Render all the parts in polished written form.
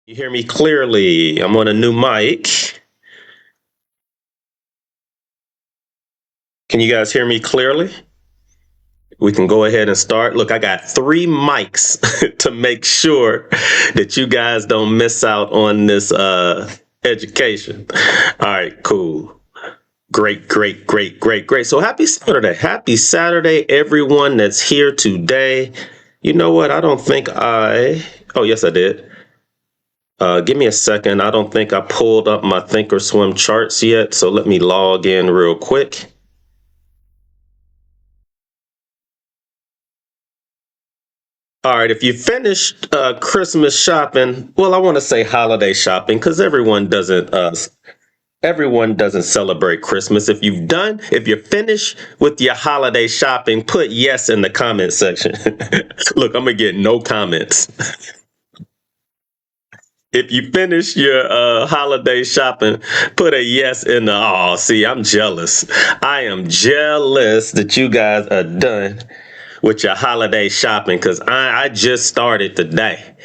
You hear me clearly? I'm on a new mic. Can you guys hear me clearly? We can go ahead and start. Look, I got 3 mics to make sure that you guys don't miss out on this education. All right, cool. Great. So happy Saturday. Happy Saturday, everyone that's here today. You know what? I don't think oh, yes, I did. Give me a second. I don't think I pulled up my Thinkorswim charts yet. So let me log in real quick. All right, if you finished Christmas shopping, well, I want to say holiday shopping because everyone doesn't celebrate Christmas. If you're finished with your holiday shopping, put yes in the comment section. Look, I'm gonna get no comments. If you finish your holiday shopping, put a yes in the. Oh, see, I'm jealous. I am jealous that you guys are done with your holiday shopping because I just started today.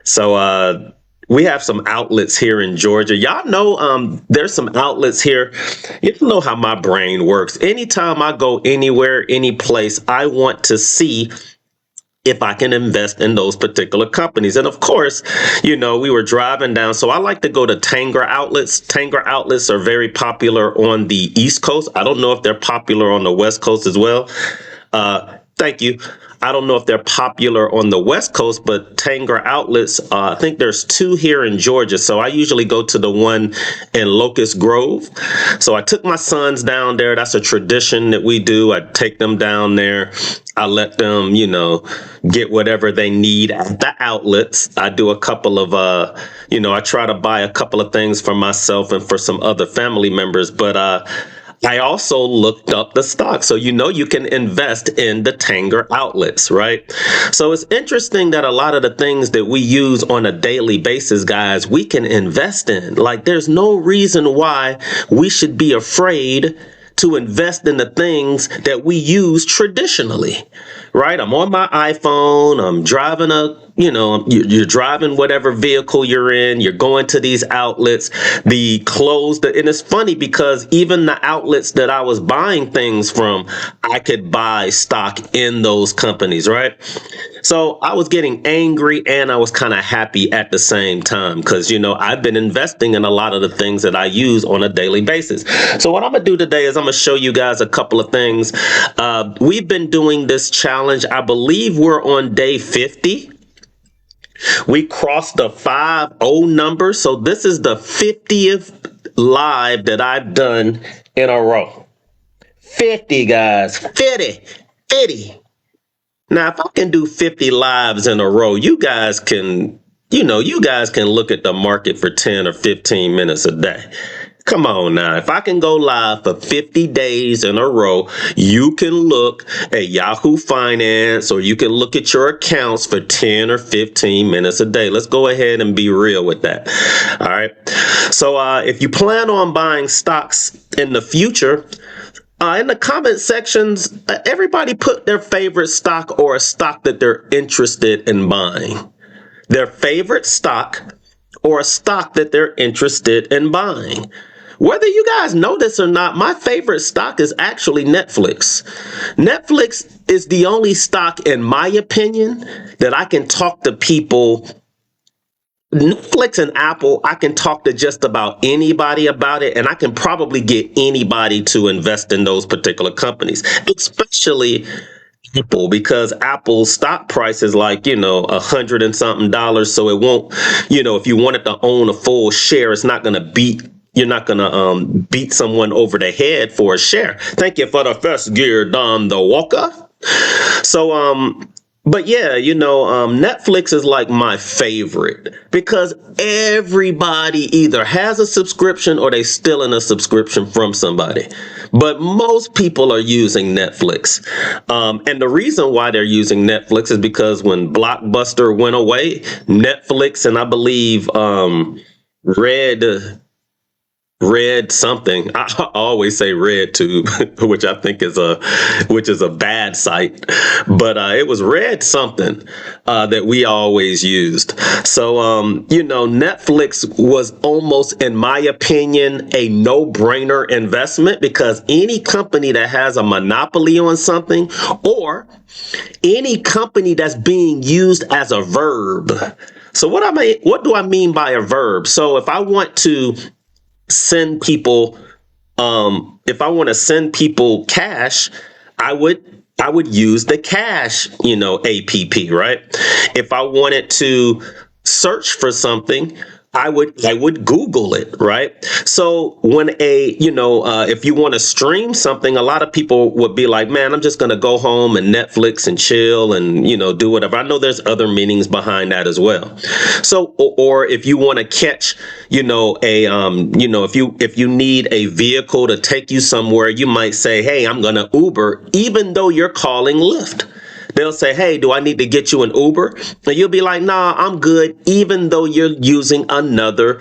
So we have some outlets here in Georgia. Y'all know there's some outlets here. You know how my brain works. Anytime I go anywhere, any place, I want to see if I can invest in those particular companies. And of course, we were driving down. So I like to go to Tanger outlets. Tanger outlets are very popular on the East Coast. I don't know if they're popular on the West Coast as well. Thank you. I don't know if they're popular on the West Coast, but Tanger outlets, I think there's 2 here in Georgia. So I usually go to the one in Locust Grove. So I took my sons down there. That's a tradition that we do. I take them down there. I let them, get whatever they need at the outlets. I do a couple of, I try to buy a couple of things for myself and for some other family members. But I also looked up the stock. So, you can invest in the Tanger outlets, right? So it's interesting that a lot of the things that we use on a daily basis, guys, we can invest in. Like, there's no reason why we should be afraid to invest in the things that we use traditionally, right? I'm on my iPhone. I'm driving you're driving whatever vehicle you're in. You're going to these outlets, and it's funny because even the outlets that I was buying things from, I could buy stock in those companies, right? So I was getting angry and I was kind of happy at the same time because, I've been investing in a lot of the things that I use on a daily basis. So what I'm going to do today is I'm going to show you guys a couple of things. We've been doing this challenge. I believe we're on day 50. We crossed the 50 number. So this is the 50th live that I've done in a row. 50, guys. 50. Now, if I can do 50 lives in a row, you guys can look at the market for 10 or 15 minutes a day. Come on now. If I can go live for 50 days in a row, you can look at Yahoo Finance or you can look at your accounts for 10 or 15 minutes a day. Let's go ahead and be real with that. All right. So if you plan on buying stocks in the future, in the comment sections, everybody put their favorite stock or a stock that they're interested in buying. Their favorite stock or a stock that they're interested in buying. Whether you guys know this or not, my favorite stock is actually Netflix. Netflix is the only stock, in my opinion, that I can talk to people. Netflix and Apple, I can talk to just about anybody about it, and I can probably get anybody to invest in those particular companies, especially Apple, because Apple's stock price is like, $100 and something dollars. So it won't, if you wanted to own a full share, it's not going to you're not going to beat someone over the head for a share. Thank you for the first gear, Don the Walker. So, but yeah, Netflix is like my favorite because everybody either has a subscription or they stealing a subscription from somebody. But most people are using Netflix. And the reason why they're using Netflix is because when Blockbuster went away, Netflix and I believe Red Red something. I always say red tube, which is a bad site, but it was red something that we always used. So Netflix was almost, in my opinion, a no-brainer investment, because any company that has a monopoly on something, or any company that's being used as a verb. So what do I mean by a verb? So send people if I want to send people cash, I would use the cash, app, right? If I wanted to search for something, I would Google it, right? So when if you want to stream something, a lot of people would be like, man, I'm just going to go home and Netflix and chill and, do whatever. I know there's other meanings behind that as well. So, or if you want to catch, if you need a vehicle to take you somewhere, you might say, hey, I'm going to Uber, even though you're calling Lyft. They'll say, hey, do I need to get you an Uber? And you'll be like, nah, I'm good, even though you're using another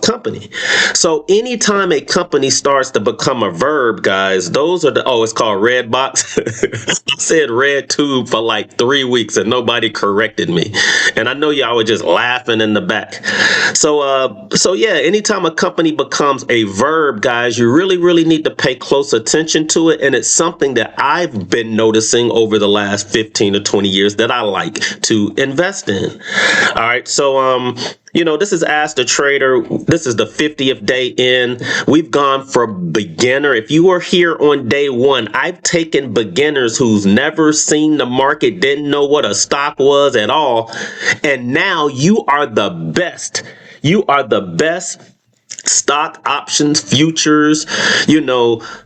company. So anytime a company starts to become a verb, guys, it's called red box. I said red tube for like 3 weeks and nobody corrected me. And I know y'all were just laughing in the back. So yeah, anytime a company becomes a verb, guys, you really, really need to pay close attention to it. And it's something that I've been noticing over the last 15 to 20 years that I like to invest in. All right. So, this is Ask the Trader. This is the 50th day in. We've gone for beginner. If you were here on day one, I've taken beginners who's never seen the market, didn't know what a stock was at all. And now you are the best. You are the best stock, options, futures,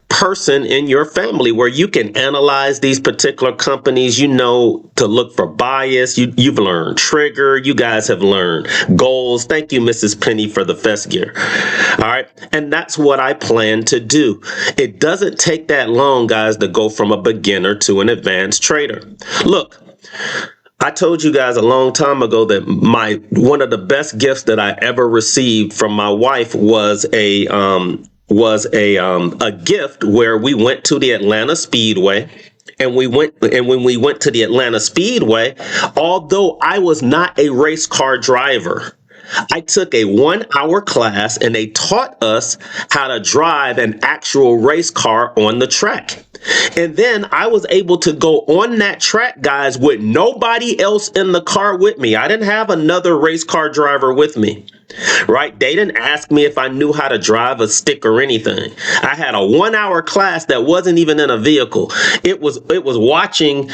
person in your family, where you can analyze these particular companies, to look for bias. You've learned trigger. You guys have learned goals. Thank you, Mrs. Penny, for the fest gear. All right. And that's what I plan to do. It doesn't take that long, guys, to go from a beginner to an advanced trader. Look, I told you guys a long time ago that one of the best gifts that I ever received from my wife was a gift where we went to the Atlanta Speedway. And when we went to the Atlanta Speedway, although I was not a race car driver, I took a 1-hour class and they taught us how to drive an actual race car on the track. And then I was able to go on that track, guys, with nobody else in the car with me. I didn't have another race car driver with me, right? They didn't ask me if I knew how to drive a stick or anything. I had a 1-hour class that wasn't even in a vehicle. It was watching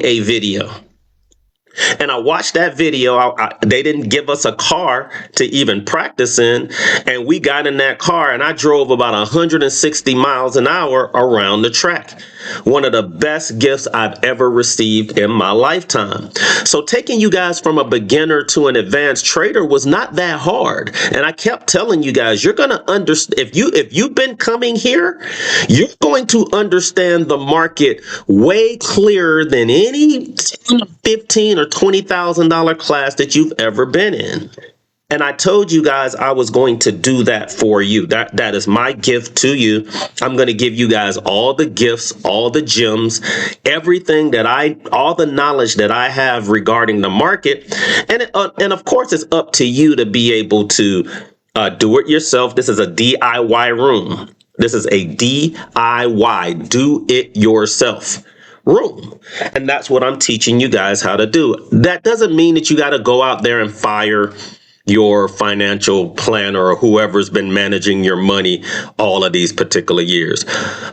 a video. And I watched that video. They didn't give us a car to even practice in. And we got in that car and I drove about 160 miles an hour around the track. One of the best gifts I've ever received in my lifetime. So taking you guys from a beginner to an advanced trader was not that hard. And I kept telling you guys, you're going to understand, if you've been coming here, you're going to understand the market way clearer than any 10, 15 or $20,000 class that you've ever been in. And I told you guys I was going to do that for you. That is my gift to you. I'm going to give you guys all the gifts, all the gems, everything all the knowledge that I have regarding the market. And of course, it's up to you to be able to do it yourself. This is a DIY room. This is a DIY, do it yourself room. And that's what I'm teaching you guys how to do. That doesn't mean that you got to go out there and fire your financial planner or whoever's been managing your money all of these particular years.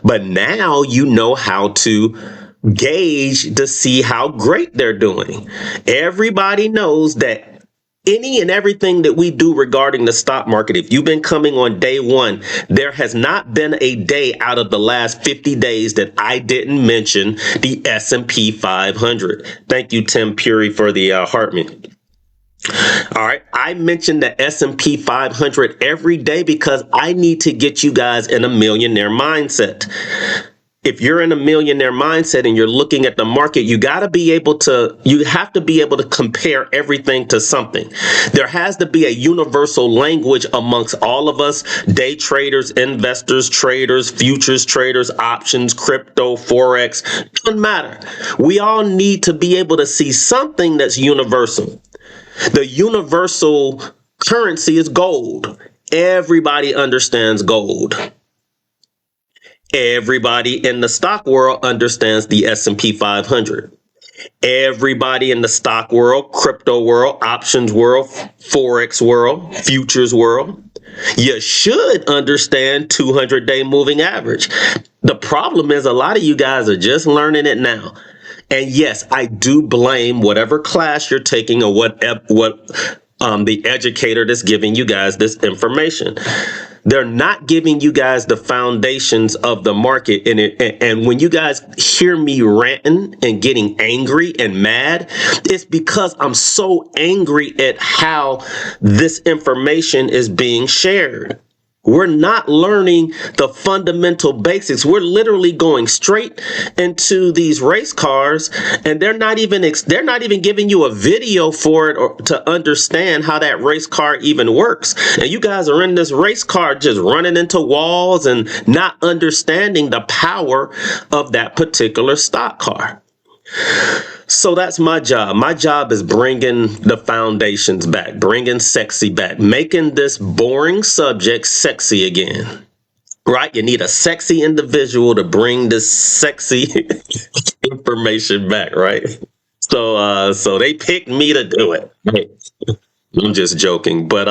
But now you know how to gauge to see how great they're doing. Everybody knows that any and everything that we do regarding the stock market, if you've been coming on day one, there has not been a day out of the last 50 days that I didn't mention the S&P 500. Thank you, Tim Puri, for the heart me. All right. I mentioned the S&P 500 every day because I need to get you guys in a millionaire mindset. if you're in a millionaire mindset and you're looking at the market, you have to be able to compare everything to something. There has to be a universal language amongst all of us, day traders, investors, traders, futures traders, options, crypto, Forex, doesn't matter. We all need to be able to see something that's universal. The universal currency is gold. Everybody understands gold. Everybody in the stock world understands the S&P 500. Everybody in the stock world, crypto world, options world, Forex world, futures world, you should understand 200-day moving average. The problem is a lot of you guys are just learning it now. And yes, I do blame whatever class you're taking or what the educator that's giving you guys this information. They're not giving you guys the foundations of the market. And when you guys hear me ranting and getting angry and mad, it's because I'm so angry at how this information is being shared. We're not learning the fundamental basics. We're literally going straight into these race cars, and they're not even giving you a video for it or to understand how that race car even works. And you guys are in this race car just running into walls and not understanding the power of that particular stock car. So that's my job. My job is bringing the foundations back, bringing sexy back, making this boring subject sexy again, right? You need a sexy individual to bring this sexy information back, right? So they picked me to do it. Right? I'm just joking. But,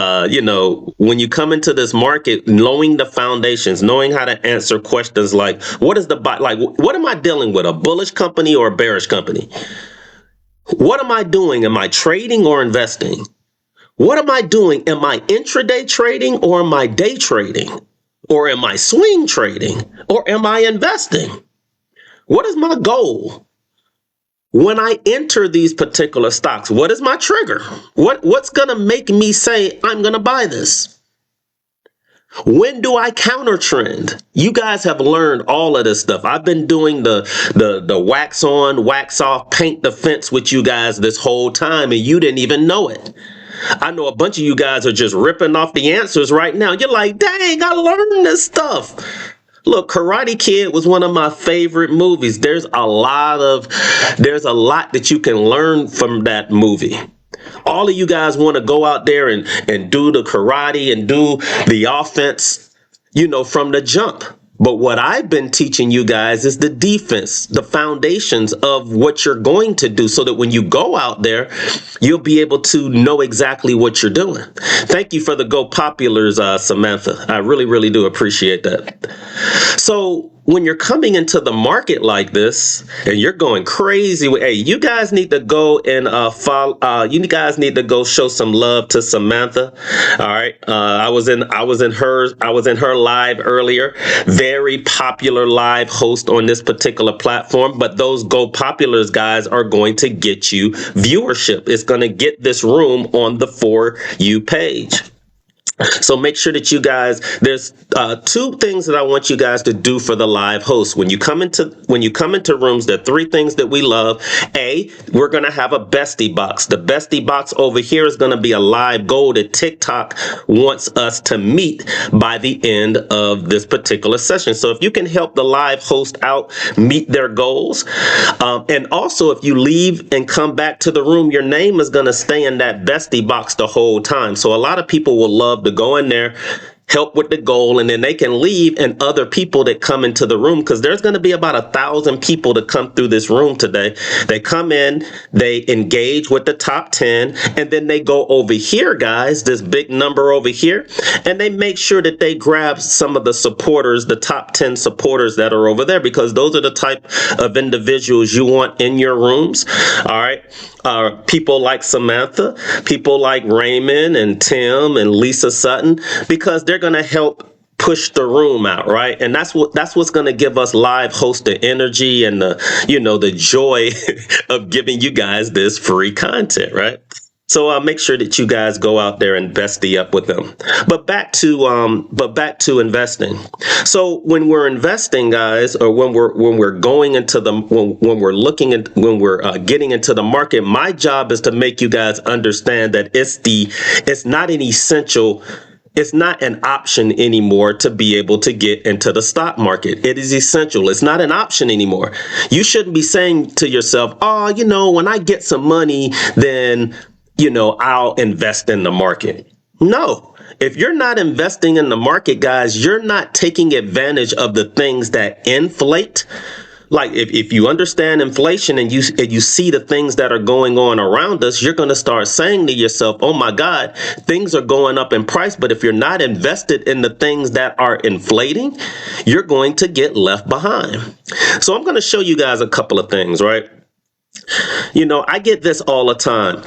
when you come into this market, knowing the foundations, knowing how to answer questions like, what am I dealing with, a bullish company or a bearish company? What am I doing? Am I trading or investing? What am I doing? Am I intraday trading or am I day trading? Or am I swing trading? Or am I investing? What is my goal? When I enter these particular stocks, what is my trigger? What's going to make me say, I'm going to buy this? When do I counter trend? You guys have learned all of this stuff. I've been doing the wax on, wax off, paint the fence with you guys this whole time, and you didn't even know it. I know a bunch of you guys are just ripping off the answers right now. You're like, dang, I learned this stuff. Look, Karate Kid was one of my favorite movies. There's a lot that you can learn from that movie. All of you guys want to go out there and do the karate and do the offense, from the jump. But what I've been teaching you guys is the defense, the foundations of what you're going to do so that when you go out there, you'll be able to know exactly what you're doing. Thank you for the Go Populars, Samantha. I really, really do appreciate that. So when you're coming into the market like this and you're going crazy, hey, you guys need to go and follow. You guys need to go show some love to Samantha. All right, I was in her live earlier. Very popular live host on this particular platform. But those Go Populars guys are going to get you viewership. It's going to get this room on the For You page. So make sure that you guys, there's two things that I want you guys to do for the live host. When you come into rooms, there are three things that we love. A, we're going to have a bestie box. The bestie box over here is going to be a live goal that TikTok wants us to meet by the end of this particular session. So if you can help the live host out meet their goals, and also if you leave and come back to the room, your name is going to stay in that bestie box the whole time. So a lot of people will love to go in there, help with the goal, and then they can leave, and other people that come into the room, because there's going to be about 1,000 people to come through this room today. They come in, they engage with the top 10, and then they go over here, guys, this big number over here, and they make sure that they grab some of the supporters, the top 10 supporters that are over there, because those are the type of individuals you want in your rooms. All right. People like Samantha, people like Raymond and Tim and Lisa Sutton, because they're going to help push the room out, right? And that's what's going to give us live host the energy and the joy of giving you guys this free content, right? So make sure that you guys go out there and bestie up with them. But back to investing. So when we're investing, guys, or when we're going into the when we're looking at when we're getting into the market, my job is to make you guys understand that it's not an essential. It's not an option anymore to be able to get into the stock market. It is essential. It's not an option anymore. You shouldn't be saying to yourself, oh, when I get some money, then, I'll invest in the market. No. If you're not investing in the market, guys, you're not taking advantage of the things that inflate. Like if you understand inflation and you see the things that are going on around us, you're going to start saying to yourself, oh my God, things are going up in price. But if you're not invested in the things that are inflating, you're going to get left behind. So I'm going to show you guys a couple of things, right? I get this all the time.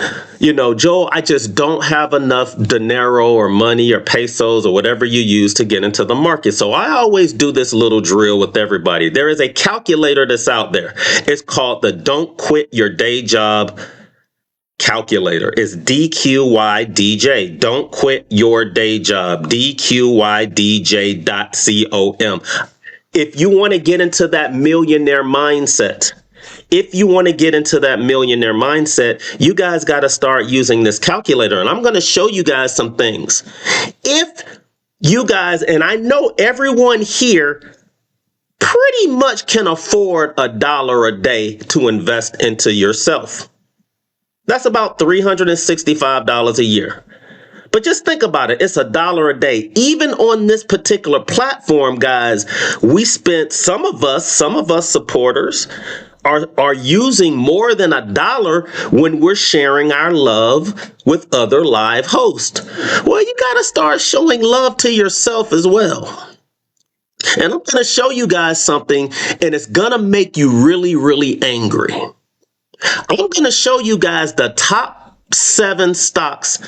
Joel, I just don't have enough dinero or money or pesos or whatever you use to get into the market. So I always do this little drill with everybody. There is a calculator that's out there. It's called the Don't Quit Your Day Job calculator. It's DQYDJ. Don't quit your day job. DQYDJ.com. If you want to get into that millionaire mindset, you guys got to start using this calculator. And I'm going to show you guys some things. If you guys, and I know everyone here pretty much can afford $1 a day to invest into yourself. That's about $365 a year. But just think about it. It's $1 a day. Even on this particular platform, guys, we spent, some of us supporters are using more than $1 when we're sharing our love with other live hosts. Well, you got to start showing love to yourself as well. And I'm going to show you guys something, and it's going to make you really, really angry. I'm going to show you guys the top 7 stocks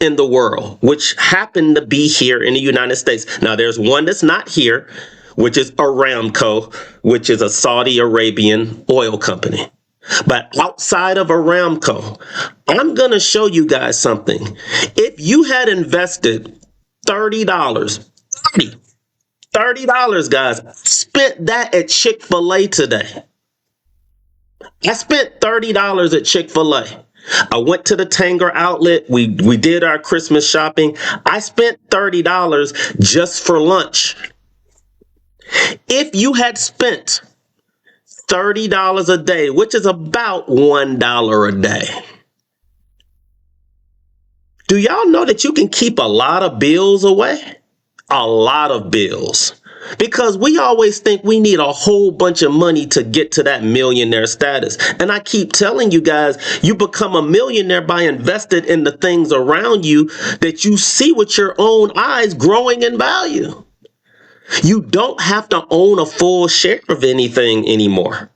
in the world, which happen to be here in the United States. Now, there's one that's not here, which is Aramco, which is a Saudi Arabian oil company. But outside of Aramco, I'm going to show you guys something. If you had invested $30, guys, spent that at Chick-fil-A today. I spent $30 at Chick-fil-A. I went to the Tanger outlet. We did our Christmas shopping. I spent $30 just for lunch. If you had spent $30 a day, which is about $1 a day, do y'all know that you can keep a lot of bills away? A lot of bills. Because we always think we need a whole bunch of money to get to that millionaire status. And I keep telling you guys, you become a millionaire by investing in the things around you that you see with your own eyes growing in value. You don't have to own a full share of anything anymore.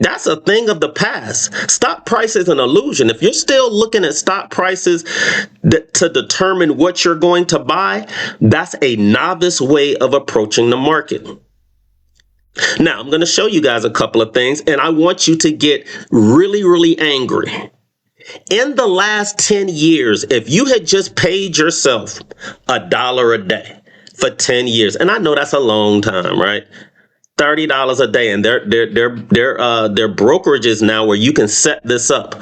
That's a thing of the past. Stock price is an illusion. If you're still looking at stock prices to determine what you're going to buy, that's a novice way of approaching the market. Now, I'm going to show you guys a couple of things, and I want you to get really, really angry. In the last 10 years, if you had just paid yourself $1 a day for 10 years, and I know that's a long time, right? $30 a day, and their brokerages now where you can set this up,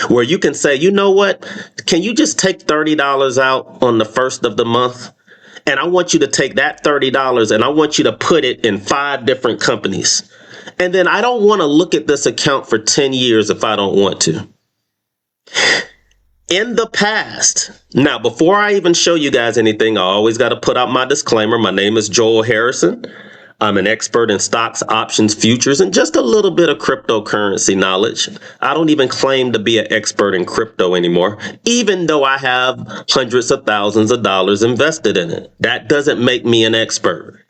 where you can say, you know what, can you just take $30 out on the first of the month? And I want you to take that $30 and I want you to put it in 5 different companies. And then I don't want to look at this account for 10 years if I don't want to. In the past, now, before I even show you guys anything, I always got to put out my disclaimer. My name is Joel Harrison. I'm an expert in stocks, options, futures, and just a little bit of cryptocurrency knowledge. I don't even claim to be an expert in crypto anymore, even though I have hundreds of thousands of dollars invested in it. That doesn't make me an expert.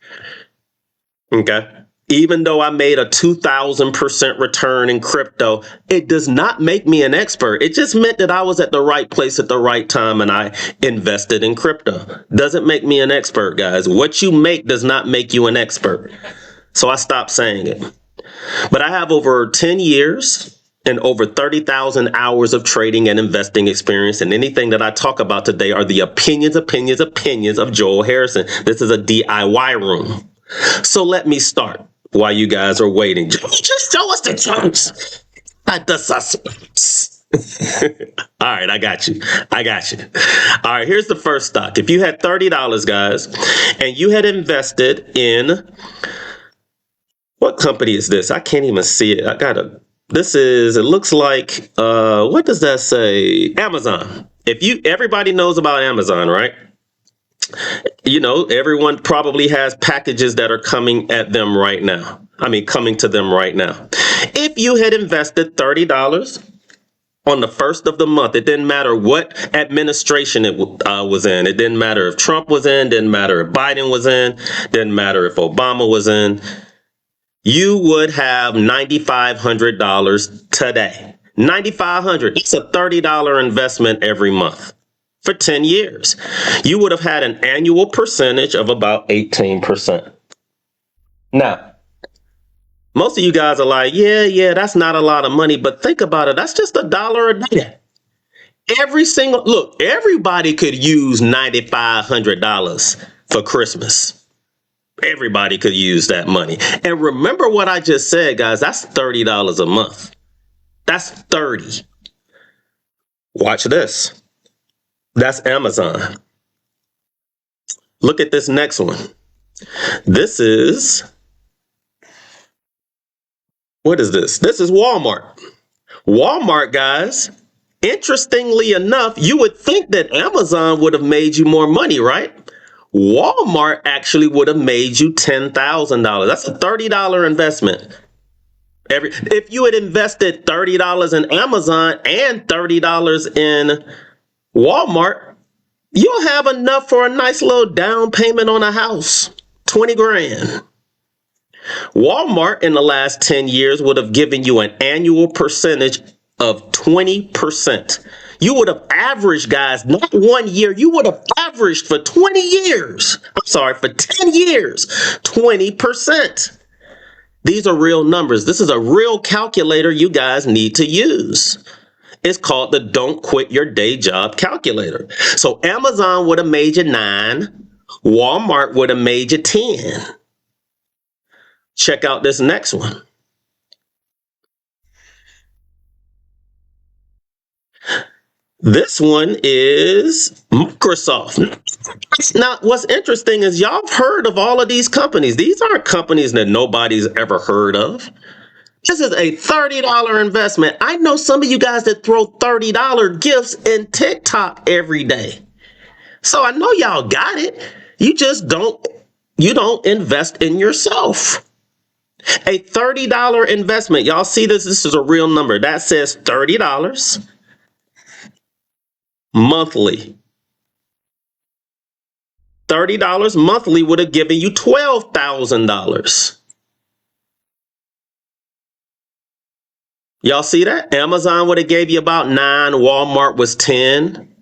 Okay? Even though I made a 2,000% return in crypto, it does not make me an expert. It just meant that I was at the right place at the right time and I invested in crypto. Doesn't make me an expert, guys. What you make does not make you an expert. So I stopped saying it. But I have over 10 years and over 30,000 hours of trading and investing experience. And anything that I talk about today are the opinions of Joel Harrison. This is a DIY room. So let me start while you guys are waiting. Just show us the charts. Not the suspense. All right, I got you. All right, here's the first stock. If you had $30, guys, and you had invested in, what company is this? I can't even see it. It looks like, what does that say? Amazon. Everybody knows about Amazon, right? You know, everyone probably has packages that are coming to them right now. If you had invested $30 on the first of the month, it didn't matter what administration it was in. It didn't matter if Trump was in, didn't matter if Biden was in, didn't matter if Obama was in. You would have $9,500 today. $9,500. It's a $30 investment every month for 10 years. You would have had an annual percentage of about 18%. Now, most of you guys are like, yeah, that's not a lot of money, but think about it. That's just $1 a day. Everybody could use $9,500 for Christmas. Everybody could use that money. And remember what I just said, guys, that's $30 a month. That's 30. Watch this. That's Amazon. Look at this next one. This is, what is this? This is Walmart. Walmart, guys, interestingly enough, you would think that Amazon would have made you more money, right? Walmart actually would have made you $10,000. That's a $30 investment. If you had invested $30 in Amazon and $30 in Walmart, you'll have enough for a nice little down payment on a house, 20 grand. Walmart in the last 10 years would have given you an annual percentage of 20%. You would have averaged, guys, not 1 year. You would have averaged for 20 years. For 10 years, 20%. These are real numbers. This is a real calculator you guys need to use. It's called the Don't Quit Your Day Job calculator. So Amazon would have made you 9. Walmart would have made you 10. Check out this next one. This one is Microsoft. Now, what's interesting is y'all have heard of all of these companies. These aren't companies that nobody's ever heard of. This is a $30 investment. I know some of you guys that throw $30 gifts in TikTok every day. So I know y'all got it. You just don't invest in yourself. A $30 investment. Y'all see this? This is a real number. That says $30 monthly. $30 monthly would have given you $12,000. Y'all see that? Amazon would have gave you about 9. Walmart was 10.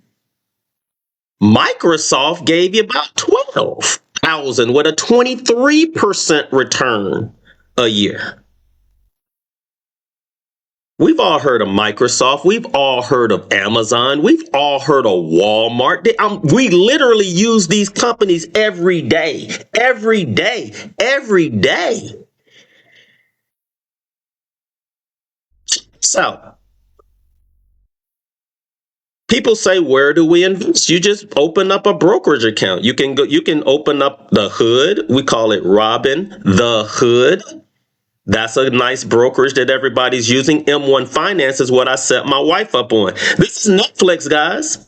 Microsoft gave you about 12,000 with a 23% return a year. We've all heard of Microsoft. We've all heard of Amazon. We've all heard of Walmart. We literally use these companies every day. So, people say, where do we invest? You just open up a brokerage account. You can open up the Hood. We call it Robin the Hood. That's a nice brokerage that everybody's using. M1 Finance is what I set my wife up on. This is Netflix, guys.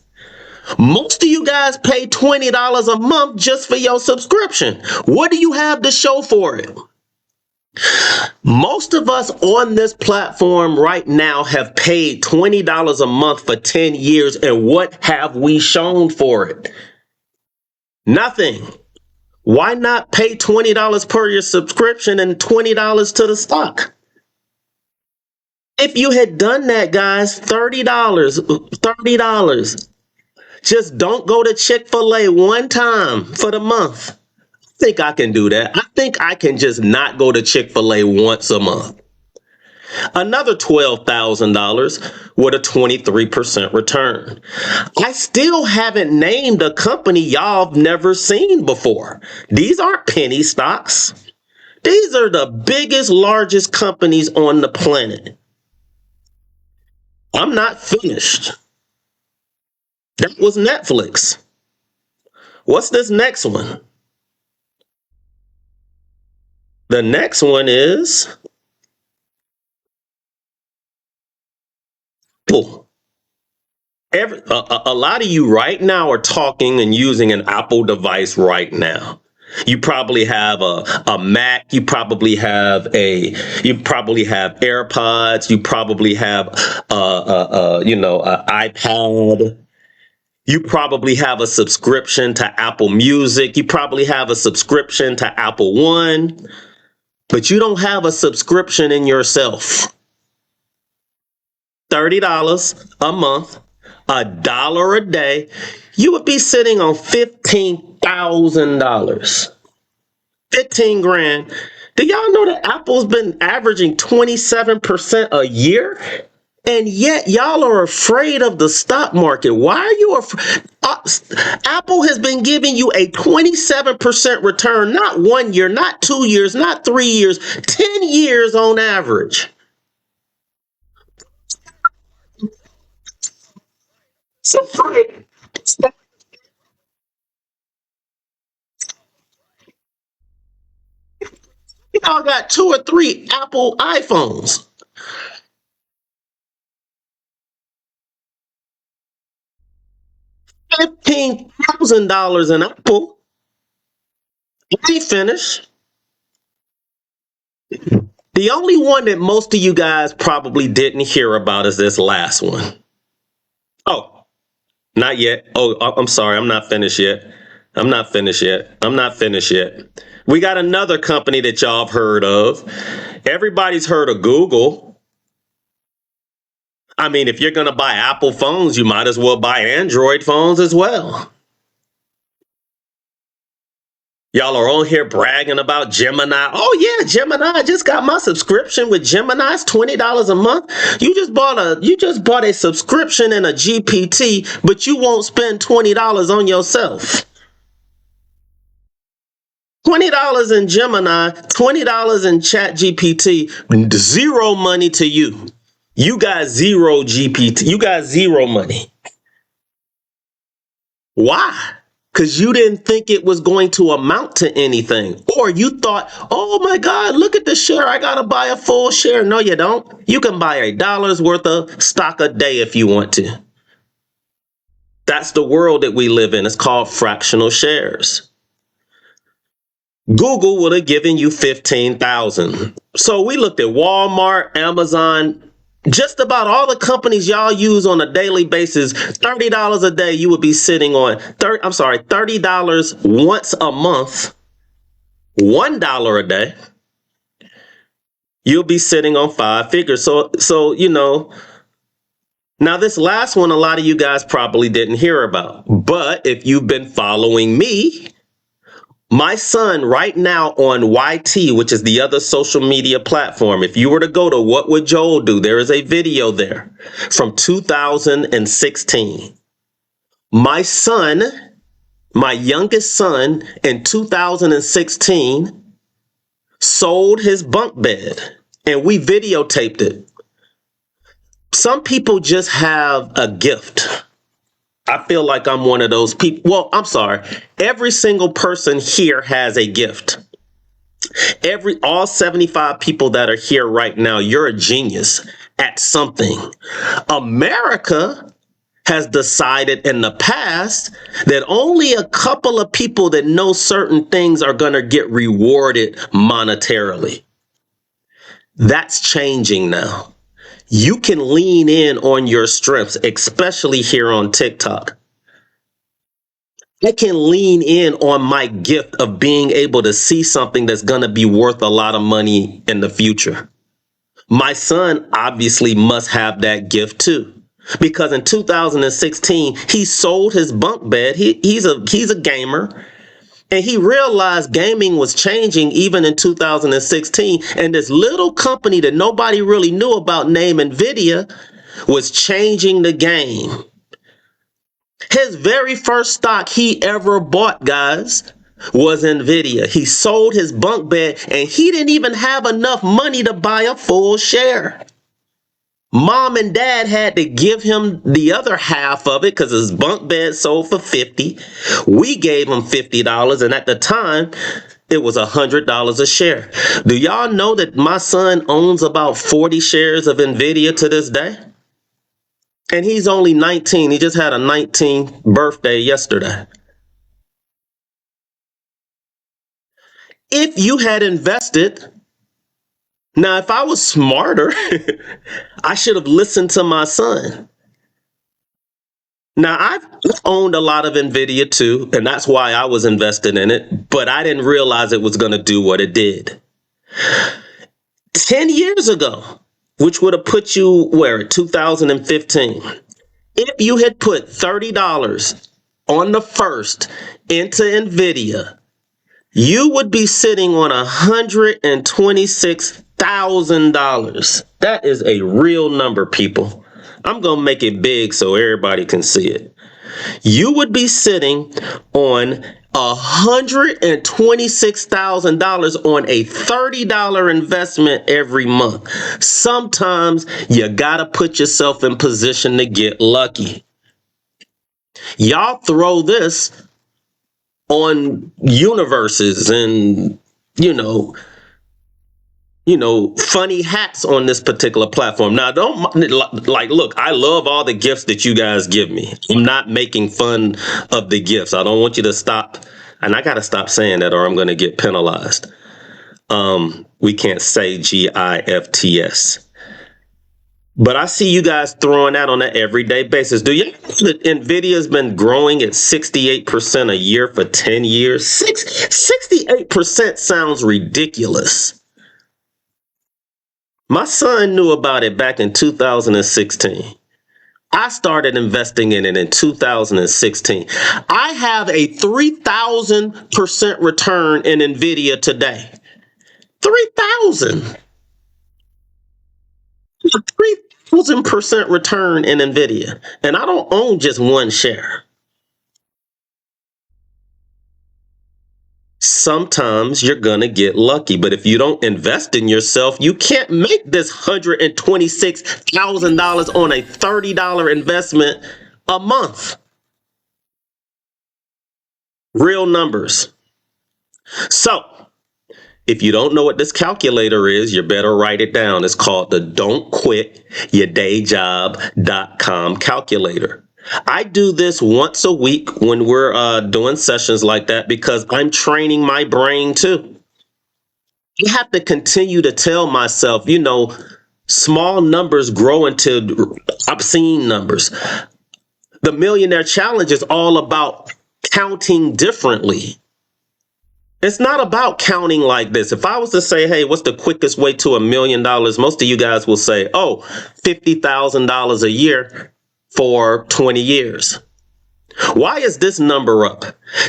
Most of you guys pay $20 a month just for your subscription. What do you have to show for it? Most of us on this platform right now have paid $20 a month for 10 years. And what have we shown for it? Nothing. Why not pay $20 per your subscription and $20 to the stock? If you had done that, guys, $30. Just don't go to Chick-fil-A one time for the month. I think I can do that. I think I can just not go to Chick-fil-A once a month. Another $12,000 with a 23% return. I still haven't named a company y'all have never seen before. These aren't penny stocks. These are the biggest, largest companies on the planet. I'm not finished. That was Netflix. What's this next one? The next one is Apple. A lot of you right now are talking and using an Apple device right now. You probably have a Mac. You probably have AirPods. You probably have an iPad. You probably have a subscription to Apple Music. You probably have a subscription to Apple One, but you don't have a subscription in yourself. $30 a month, $1 a day, you would be sitting on $15,000. 15 grand. Do y'all know that Apple's been averaging 27% a year? And yet y'all are afraid of the stock market. Why are you afraid? Apple has been giving you a 27% return, not 1 year, not 2 years, not 3 years, 10 years on average. So y'all got 2 or 3 Apple iPhones. $15,000 in Apple. I ain't finished. The only one that most of you guys probably didn't hear about is this last one. Oh, not yet. Oh, I'm sorry. I'm not finished yet. I'm not finished yet. We got another company that y'all have heard of. Everybody's heard of Google. I mean, if you're going to buy Apple phones, you might as well buy Android phones as well. Y'all are on here bragging about Gemini. Oh yeah, Gemini. I just got my subscription with Gemini. It's $20 a month. You just bought a subscription in a GPT, but you won't spend $20 on yourself. $20 in Gemini, $20 in ChatGPT, zero money to you. You got zero GPT. You got zero money. Why? Because you didn't think it was going to amount to anything. Or you thought, oh my God, look at the share. I got to buy a full share. No, you don't. You can buy $1 worth of stock a day if you want to. That's the world that we live in. It's called fractional shares. Google would have given you 15,000. So we looked at Walmart, Amazon, just about all the companies y'all use on a daily basis. $30 a day, you would be sitting on $30 once a month, $1 a day. You'll be sitting on 5 figures. So now this last one, a lot of you guys probably didn't hear about, but if you've been following me, my son right now on YT, which is the other social media platform, if you were to go to What Would Joel Do, there is a video there from 2016. My son, my youngest son in 2016 sold his bunk bed and we videotaped it. Some people just have a gift. I feel like I'm one of those people. Well, I'm sorry. Every single person here has a gift. All 75 people that are here right now, you're a genius at something. America has decided in the past that only a couple of people that know certain things are going to get rewarded monetarily. That's changing now. You can lean in on your strengths, especially here on TikTok. I can lean in on my gift of being able to see something that's going to be worth a lot of money in the future. My son obviously must have that gift too, because in 2016, he sold his bunk bed. He's a gamer. And he realized gaming was changing even in 2016. And this little company that nobody really knew about named NVIDIA was changing the game. His very first stock he ever bought, guys, was NVIDIA. He sold his bunk bed and he didn't even have enough money to buy a full share. Mom and dad had to give him the other half of it because his bunk bed sold for $50. We gave him $50, and at the time, it was $100 a share. Do y'all know that my son owns about 40 shares of NVIDIA to this day? And he's only 19. He just had a 19th birthday yesterday. If you had invested, now if I was smarter, I should have listened to my son. Now, I've owned a lot of NVIDIA too, and that's why I was invested in it, but I didn't realize it was going to do what it did. 10 years ago, which would have put you where, 2015, if you had put $30 on the first into NVIDIA, you would be sitting on $126,000. That is a real number, people. I'm going to make it big so everybody can see it. You would be sitting on $126,000 on a $30 investment every month. Sometimes you got to put yourself in position to get lucky. Y'all throw this on universes and, funny hats on this particular platform. Now, don't look, I love all the gifts that you guys give me. I'm not making fun of the gifts. I don't want you to stop. And I got to stop saying that or I'm going to get penalized. We can't say GIFTS. But I see you guys throwing that on an everyday basis. Do you know that NVIDIA's been growing at 68% a year for 10 years? 68% sounds ridiculous. My son knew about it back in 2016. I started investing in it in 2016. I have a 3,000% return in NVIDIA today. 3,000. 3,000% return in NVIDIA. And I don't own just one share. Sometimes you're going to get lucky, but if you don't invest in yourself, you can't make this $126,000 on a $30 investment a month. Real numbers. So, if you don't know what this calculator is, you better write it down. It's called the Don'tQuitYourDayJob.com calculator. I do this once a week when we're doing sessions like that because I'm training my brain too. I have to continue to tell myself, small numbers grow into obscene numbers. The Millionaire Challenge is all about counting differently. It's not about counting like this. If I was to say, hey, what's the quickest way to $1 million? Most of you guys will say, $50,000 a year for 20 years. Why is this number up?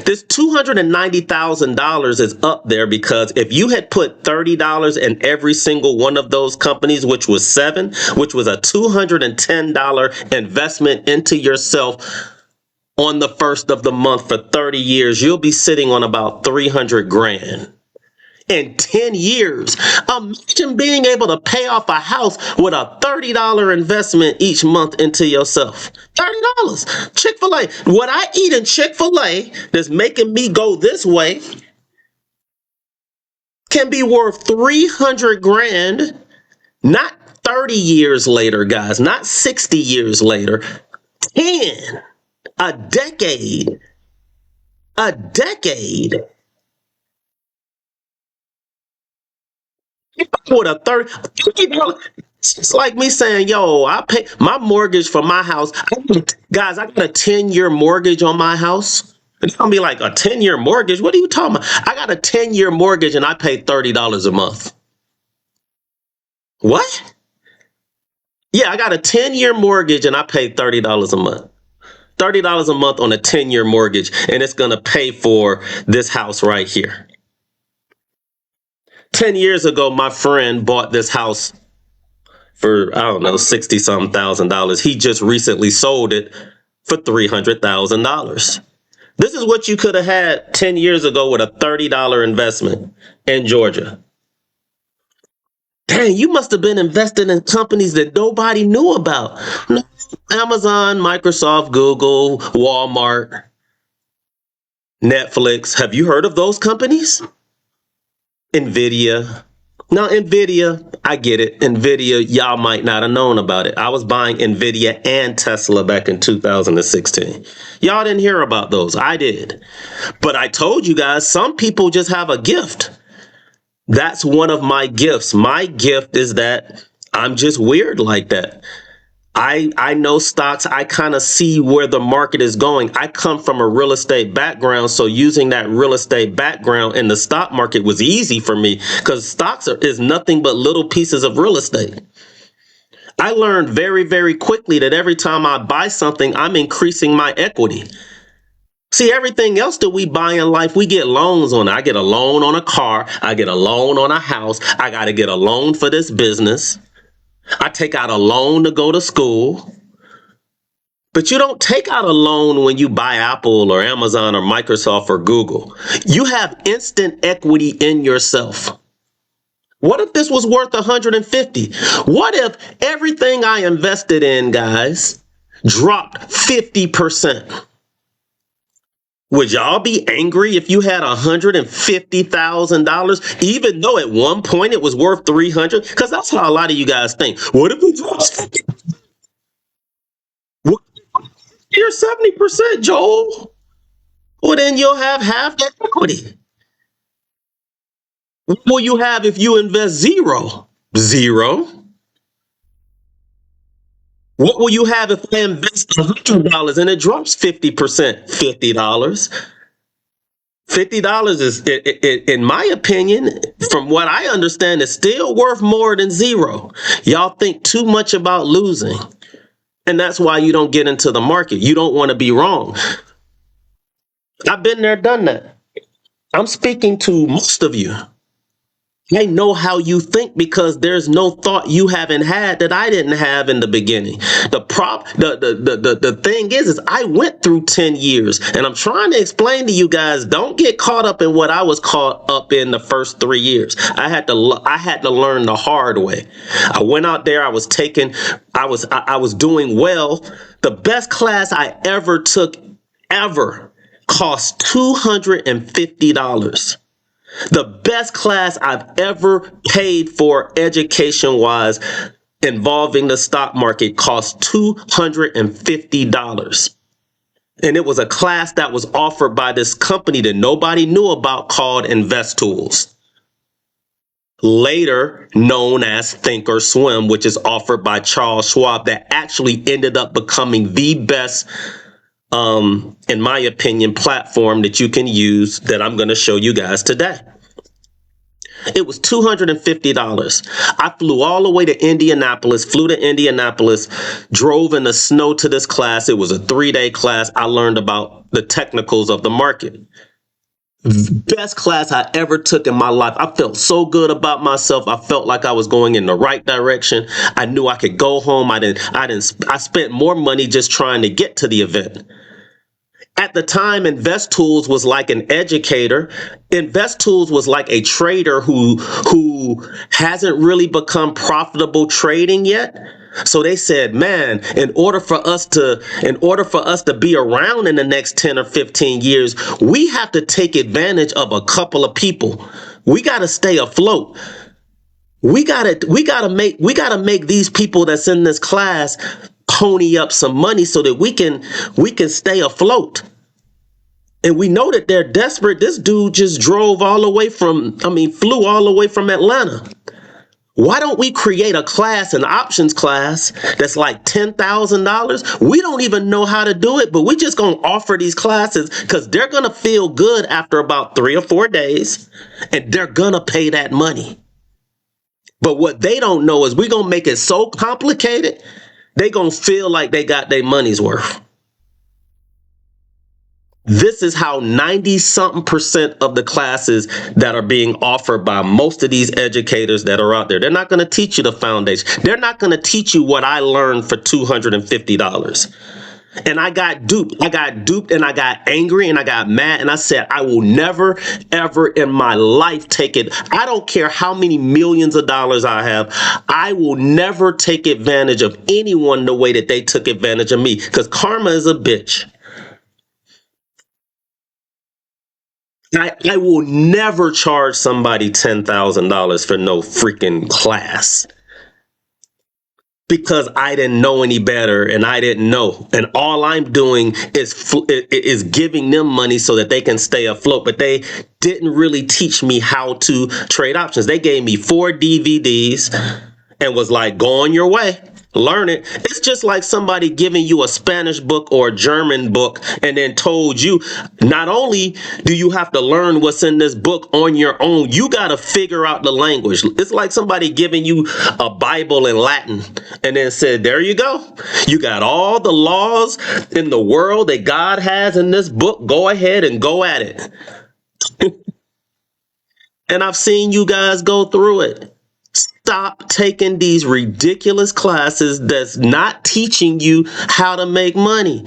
This $290,000 is up there because if you had put $30 in every single one of those companies, which was 7, which was a $210 investment into yourself on the first of the month for 30 years, you'll be sitting on about 300 grand. In 10 years, imagine being able to pay off a house with a $30 investment each month into yourself. $30. Chick-fil-A. What I eat in Chick-fil-A that's making me go this way can be worth 300 grand, not 30 years later, guys, not 60 years later, 10, a decade. With a 30, it's like me saying, I pay my mortgage for my house. Guys, I got a 10-year mortgage on my house. It's gonna be like a 10-year mortgage. What are you talking about? I got a 10-year mortgage and I pay $30 a month. What? Yeah, I got a 10-year mortgage and I pay $30 a month. $30 a month on a 10-year mortgage, and it's going to pay for this house right here. 10 years ago, my friend bought this house for, I don't know, 60 something thousand dollars. He just recently sold it for $300,000. This is what you could have had 10 years ago with a $30 investment in Georgia. Dang, you must have been investing in companies that nobody knew about. Amazon, Microsoft, Google, Walmart, Netflix. Have you heard of those companies? NVIDIA. Now, NVIDIA, I get it. NVIDIA, y'all might not have known about it. I was buying NVIDIA and Tesla back in 2016. Y'all didn't hear about those. I did. But I told you guys, some people just have a gift. That's one of my gifts. My gift is that I'm just weird like that. I know stocks. I kind of see where the market is going. I come from a real estate background, so using that real estate background in the stock market was easy for me because stocks is nothing but little pieces of real estate. I learned very, very quickly that every time I buy something, I'm increasing my equity. See, everything else that we buy in life, we get loans on it. I get a loan on a car. I get a loan on a house. I got to get a loan for this business. I take out a loan to go to school. But you don't take out a loan when you buy Apple or Amazon or Microsoft or Google. You have instant equity in yourself. What if this was worth 150? What if everything I invested in, guys, dropped 50%? Would y'all be angry if you had $150,000, even though at one point it was worth 300? Because that's how a lot of you guys think. What if it drops 50? You're 70%, Joel. Well, then you'll have half that equity. What will you have if you invest zero? Zero. What will you have if I invest $100 and it drops 50%? $50. $50 is, in my opinion, from what I understand, is still worth more than zero. Y'all think too much about losing. And that's why you don't get into the market. You don't want to be wrong. I've been there, done that. I'm speaking to most of you. I know how you think because there's no thought you haven't had that I didn't have in the beginning. The thing is I went through 10 years and I'm trying to explain to you guys, don't get caught up in what I was caught up in the first 3 years. I had to learn the hard way. I went out there, I was doing well. The best class I ever took cost $250. The best class I've ever paid for education-wise involving the stock market cost $250. And it was a class that was offered by this company that nobody knew about called InvestTools, later known as Thinkorswim, which is offered by Charles Schwab, that actually ended up becoming the best, in my opinion, platform that you can use that I'm going to show you guys today. It was $250. I flew all the way to Indianapolis, drove in the snow to this class. It was a 3-day class. I learned about the technicals of the market. Best class I ever took in my life. I felt so good about myself. I felt like I was going in the right direction. I knew I could go home. I spent more money just trying to get to the event. At the time, InvestTools was like an educator. InvestTools was like a trader who hasn't really become profitable trading yet. So they said, man, in order for us to be around in the next 10 or 15 years, we have to take advantage of a couple of people. We got to stay afloat. We got to make these people that's in this class pony up some money so that we can stay afloat. And we know that they're desperate. This dude just flew all the way from Atlanta. Why don't we create a class, an options class that's like $10,000? We don't even know how to do it, but we're just going to offer these classes because they're going to feel good after about 3 or 4 days, and they're going to pay that money. But what they don't know is we're going to make it so complicated, they're going to feel like they got their money's worth. This is how 90 something percent of the classes that are being offered by most of these educators that are out there, they're not going to teach you the foundation. They're not going to teach you what I learned for $250. And I got duped. I got duped and I got angry and I got mad and I said, I will never, ever in my life take it. I don't care how many millions of dollars I have. I will never take advantage of anyone the way that they took advantage of me, because karma is a bitch. I will never charge somebody $10,000 for no freaking class, because I didn't know any better and I didn't know. And all I'm doing is giving them money so that they can stay afloat. But they didn't really teach me how to trade options. They gave me 4 DVDs and was like, go on your way. Learn it. It's just like somebody giving you a Spanish book or a German book and then told you, not only do you have to learn what's in this book on your own, you got to figure out the language. It's like somebody giving you a Bible in Latin and then said, there you go. You got all the laws in the world that God has in this book. Go ahead and go at it. And I've seen you guys go through it. Stop taking these ridiculous classes that's not teaching you how to make money.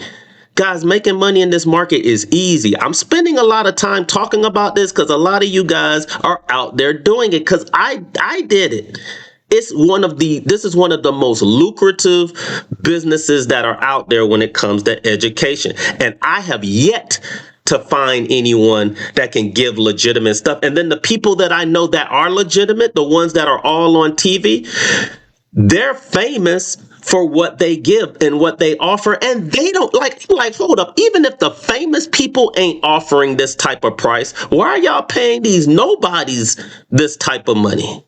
Guys, making money in this market is easy. I'm spending a lot of time talking about this because a lot of you guys are out there doing it, because I did it. This is one of the most lucrative businesses that are out there when it comes to education. And I have yet to find anyone that can give legitimate stuff. And then the people that I know that are legitimate, the ones that are all on TV, they're famous for what they give and what they offer. And they don't like, hold up. Even if the famous people ain't offering this type of price, why are y'all paying these nobodies this type of money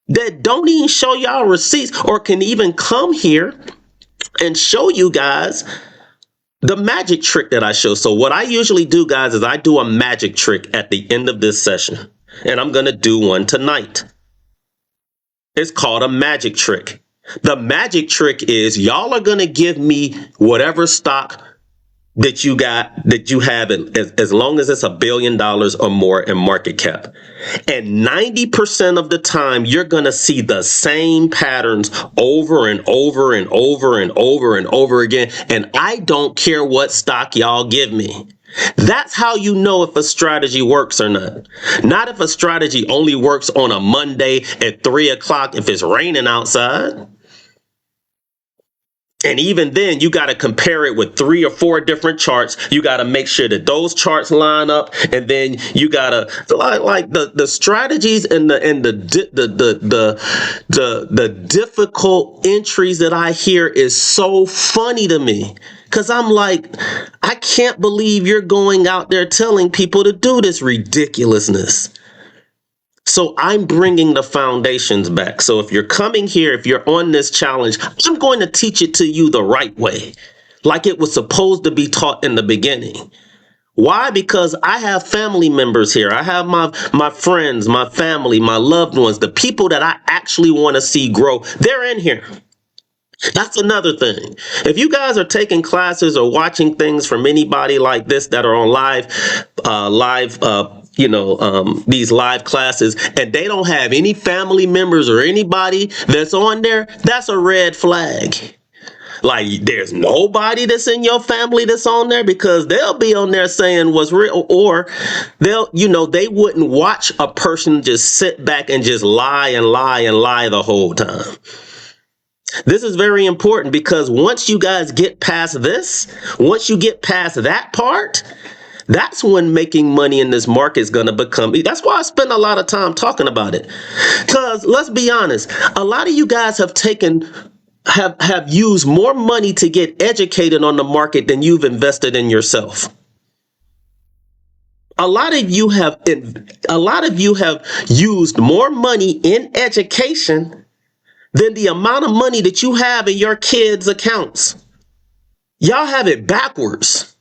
that don't even show y'all receipts or can even come here and show you guys the magic trick that I show? So what I usually do, guys, is I do a magic trick at the end of this session, and I'm going to do one tonight. It's called a magic trick. The magic trick is y'all are going to give me whatever stock that you have, as long as it's $1 billion or more in market cap. And 90% of the time, you're going to see the same patterns over and over and over and over and over again. And I don't care what stock y'all give me. That's how you know if a strategy works or not. Not if a strategy only works on a Monday at 3 o'clock if it's raining outside. And even then, you got to compare it with 3 or 4 different charts. You got to make sure that those charts line up, and then you got to like the strategies and the difficult entries that I hear is so funny to me, because I'm like, I can't believe you're going out there telling people to do this ridiculousness. So I'm bringing the foundations back. So if you're coming here, if you're on this challenge, I'm going to teach it to you the right way, like it was supposed to be taught in the beginning. Why? Because I have family members here. I have my friends, my family, my loved ones, the people that I actually want to see grow. They're in here. That's another thing. If you guys are taking classes or watching things from anybody like this that are on these live classes, and they don't have any family members or anybody that's on there, that's a red flag. Like, there's nobody that's in your family that's on there, because they'll be on there saying what's real, or they wouldn't watch a person just sit back and just lie and lie and lie the whole time. This is very important, because once you guys get past this, once you get past that part, that's when making money in this market is going to become. That's why I spend a lot of time talking about it. Because let's be honest, a lot of you guys have used more money to get educated on the market than you've invested in yourself. A lot of you have used more money in education than the amount of money that you have in your kids' accounts. Y'all have it backwards.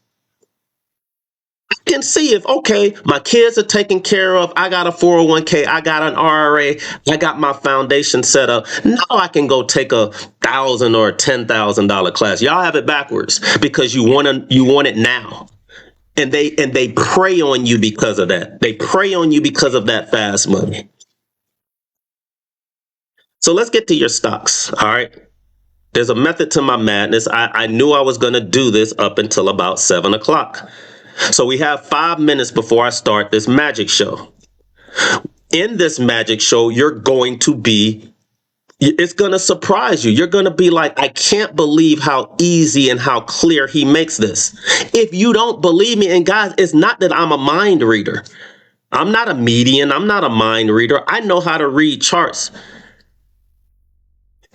I can see if, okay, my kids are taken care of, I got a 401k, I got an RRA, I got my foundation set up. Now I can go take a $1,000 or $10,000 class. Y'all have it backwards because you want it now. and they prey on you because of that. They prey on you because of that fast money. So let's get to your stocks. All right. There's a method to my madness. I knew I was going to do this up until about 7 o'clock. So we have 5 minutes before I start this magic show. In this magic show, it's going to surprise you. You're going to be like, I can't believe how easy and how clear he makes this. If you don't believe me, and guys, it's not that I'm a mind reader. I'm not a median. I'm not a mind reader. I know how to read charts.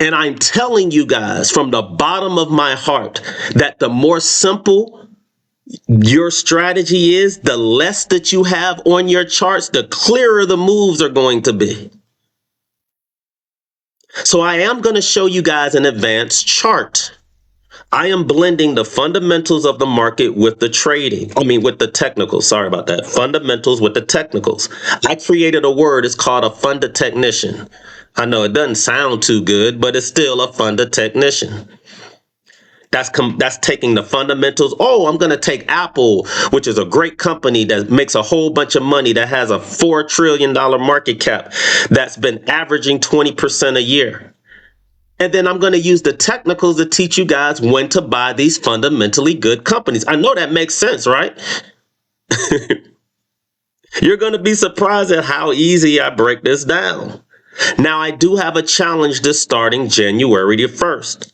And I'm telling you guys from the bottom of my heart that the more simple your strategy is, the less that you have on your charts, the clearer the moves are going to be. So I am going to show you guys an advanced chart. I am blending the fundamentals of the market with the with the technicals. Sorry about that. Fundamentals with the technicals. I created a word. It's called a funda technician. I know it doesn't sound too good, but it's still a funda technician. That's taking the fundamentals. Oh, I'm going to take Apple, which is a great company that makes a whole bunch of money, that has a $4 trillion market cap, that's been averaging 20% a year. And then I'm going to use the technicals to teach you guys when to buy these fundamentally good companies. I know that makes sense, right? You're going to be surprised at how easy I break this down. Now, I do have a challenge this starting January the 1st.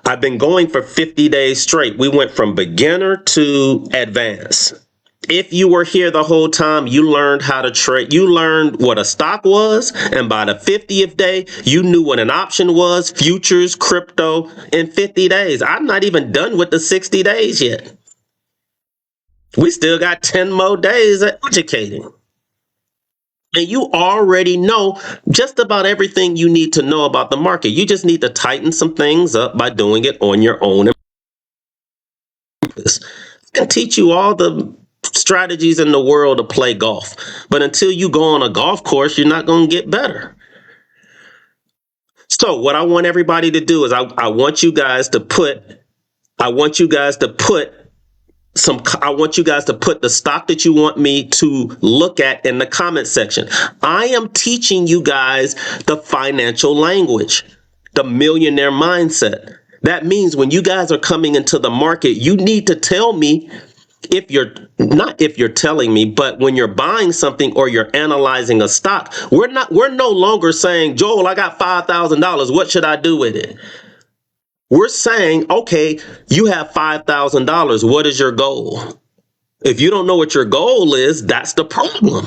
I've been going for 50 days straight. We went from beginner to advanced. If you were here the whole time, you learned how to trade. You learned what a stock was. And by the 50th day, you knew what an option was, futures, crypto in 50 days. I'm not even done with the 60 days yet. We still got 10 more days of educating. And you already know just about everything you need to know about the market. You just need to tighten some things up by doing it on your own. And teach you all the strategies in the world to play golf. But until you go on a golf course, you're not going to get better. So what I want everybody to do is I want you guys to put the stock that you want me to look at in the comment section. I am teaching you guys the financial language, the millionaire mindset. That means when you guys are coming into the market, you need to tell me if you're telling me, but when you're buying something or you're analyzing a stock, we're no longer saying, Joel, I got $5,000. What should I do with it? We're saying, okay, you have $5,000. What is your goal? If you don't know what your goal is, that's the problem.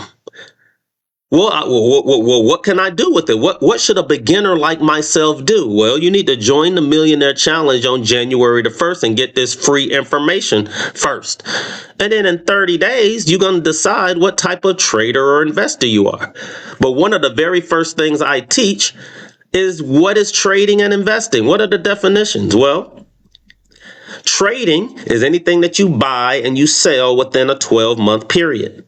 Well, what can I do with it? What should a beginner like myself do? Well, you need to join the Millionaire Challenge on January the 1st and get this free information first. And then in 30 days, you're going to decide what type of trader or investor you are. But one of the very first things I teach is what is trading and investing? What are the definitions? Well, trading is anything that you buy and you sell within a 12-month period.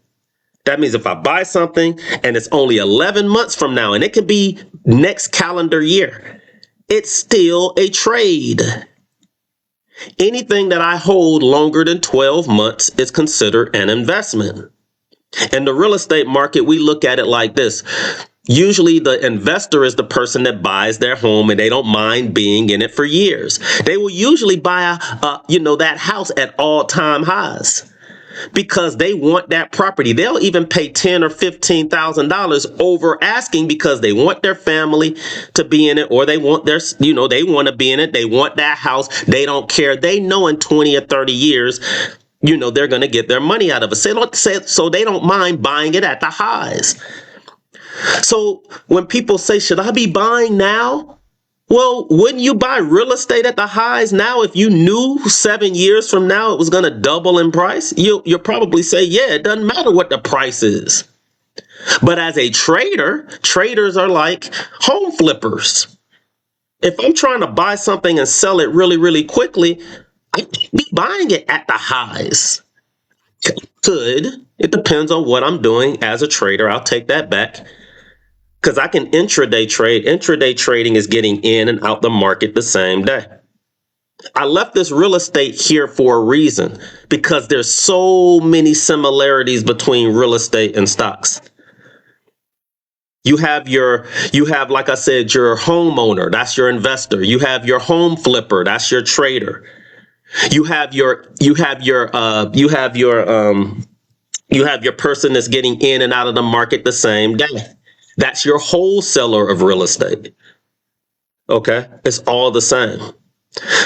That means if I buy something and it's only 11 months from now, and it could be next calendar year, it's still a trade. Anything that I hold longer than 12 months is considered an investment. In the real estate market, we look at it like this. Usually the investor is the person that buys their home and they don't mind being in it for years. They will usually buy that house at all-time highs because they want that property. They'll even pay $10,000 or $15,000 over asking because they want their family to be in it, or they want they want to be in it. They want that house. They don't care. They know in 20 or 30 years, they're going to get their money out of it. So they don't mind buying it at the highs. So when people say, should I be buying now? Well, wouldn't you buy real estate at the highs now if you knew 7 years from now it was going to double in price? You'll probably say, yeah, it doesn't matter what the price is. But as a trader, traders are like home flippers. If I'm trying to buy something and sell it really, really quickly, I can't be buying it at the highs. Could. It depends on what I'm doing as a trader. I'll take that back. Because I can intraday trade. Intraday trading is getting in and out the market the same day. I left this real estate here for a reason because there's so many similarities between real estate and stocks. You have, like I said, your homeowner, that's your investor. You have your home flipper, that's your trader. You have your person that's getting in and out of the market the same day. That's your wholesaler of real estate. Okay. It's all the same.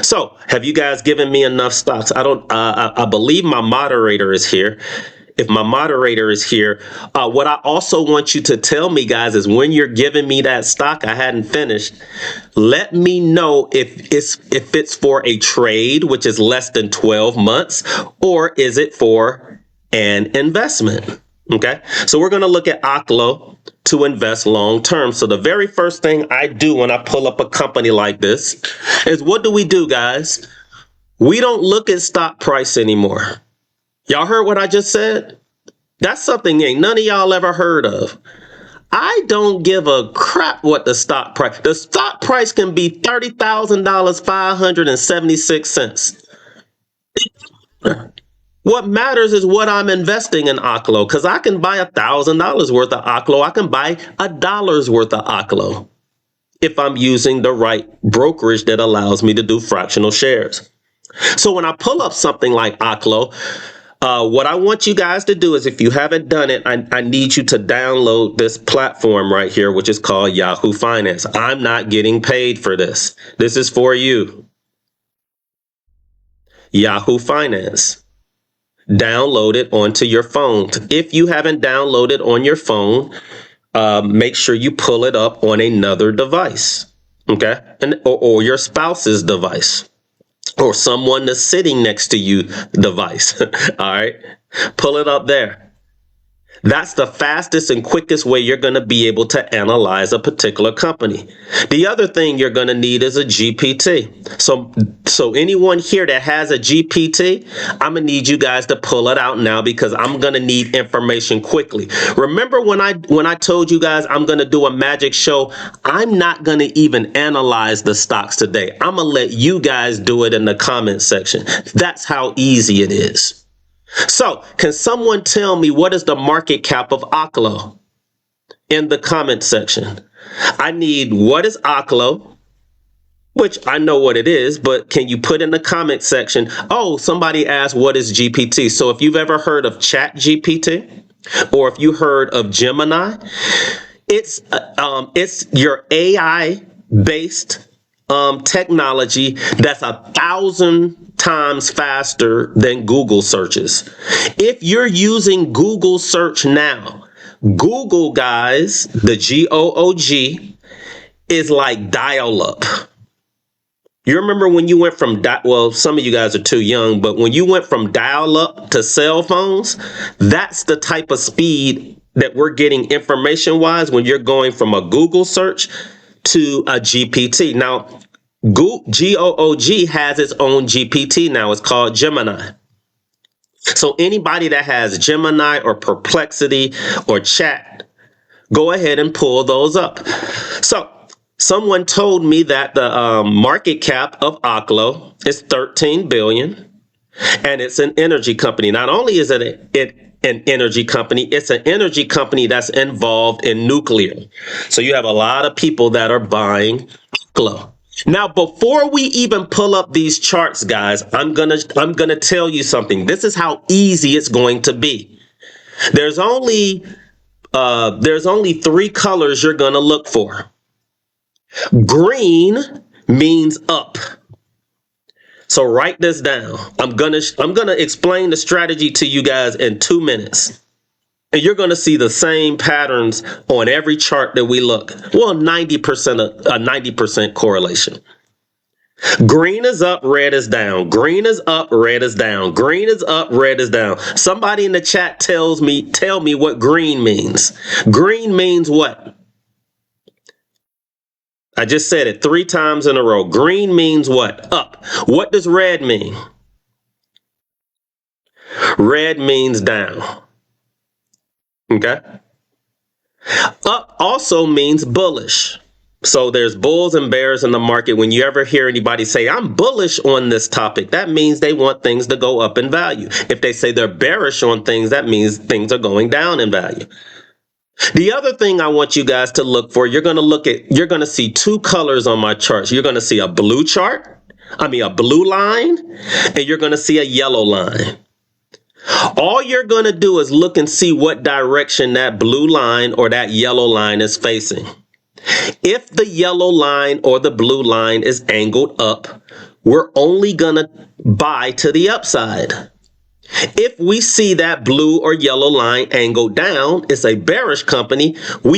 So, have you guys given me enough stocks? I don't. I believe my moderator is here. If my moderator is here, what I also want you to tell me, guys, is when you're giving me that stock, I hadn't finished. Let me know if it's for a trade, which is less than 12 months, or is it for an investment? Okay, so we're going to look at Oklo to invest long term. So the very first thing I do when I pull up a company like this is, what do we do, guys? We don't look at stock price anymore. Y'all heard what I just said? That's something ain't none of y'all ever heard of. I don't give a crap what the stock price. The stock price can be $30,000, 576 cents. What matters is what I'm investing in Oklo, because I can buy $1,000 worth of Oklo. I can buy $1 worth of Oklo if I'm using the right brokerage that allows me to do fractional shares. So when I pull up something like Oklo, what I want you guys to do is, if you haven't done it, I need you to download this platform right here, which is called Yahoo Finance. I'm not getting paid for this. This is for you. Yahoo Finance. Download it onto your phone. If you haven't downloaded on your phone, make sure you pull it up on another device, okay, or your spouse's device, or someone that's sitting next to you device. All right, pull it up there. That's the fastest and quickest way you're going to be able to analyze a particular company. The other thing you're going to need is a GPT. So anyone here that has a GPT, I'm going to need you guys to pull it out now, because I'm going to need information quickly. Remember when I told you guys I'm going to do a magic show? I'm not going to even analyze the stocks today. I'm going to let you guys do it in the comment section. That's how easy it is. So, can someone tell me what is the market cap of Oklo in the comment section? I need, what is Oklo, which I know what it is, but can you put in the comment section? Oh, somebody asked, what is GPT? So if you've ever heard of Chat GPT, or if you heard of Gemini, it's your AI based technology that's 1,000 times faster than Google searches. If you're using Google search now, Google, guys, the GOOG, is like dial up. You remember when you went from, well, some of you guys are too young, but when you went from dial up to cell phones, that's the type of speed that we're getting information wise when you're going from a Google search to a GPT. Now, GOOG has its own GPT now. It's called Gemini. So anybody that has Gemini or Perplexity or Chat, go ahead and pull those up. So someone told me that the market cap of Oklo is 13 billion, and it's an energy company. Not only is it an energy company, it's an energy company that's involved in nuclear. So you have a lot of people that are buying Oklo. Now, before we even pull up these charts, guys, I'm gonna tell you something. This is how easy it's going to be. There's only 3 colors you're gonna look for. Green means up. So write this down. I'm gonna explain the strategy to you guys in 2 minutes. And you're going to see the same patterns on every chart that we look. Well, 90% correlation. Green is up, red is down. Green is up, red is down. Green is up, red is down. Somebody in the chat tell me what green means. Green means what? I just said it 3 times in a row. Green means what? Up. What does red mean? Red means down. Okay. Up also means bullish. So there's bulls and bears in the market. When you ever hear anybody say, I'm bullish on this topic, that means they want things to go up in value. If they say they're bearish on things, that means things are going down in value. The other thing I want you guys to look for, you're going to see two colors on my charts. You're going to see a blue a blue line, and you're going to see a yellow line. All you're going to do is look and see what direction that blue line or that yellow line is facing. If the yellow line or the blue line is angled up, we're only going to buy to the upside. If we see that blue or yellow line angled down, it's a bearish company. I'm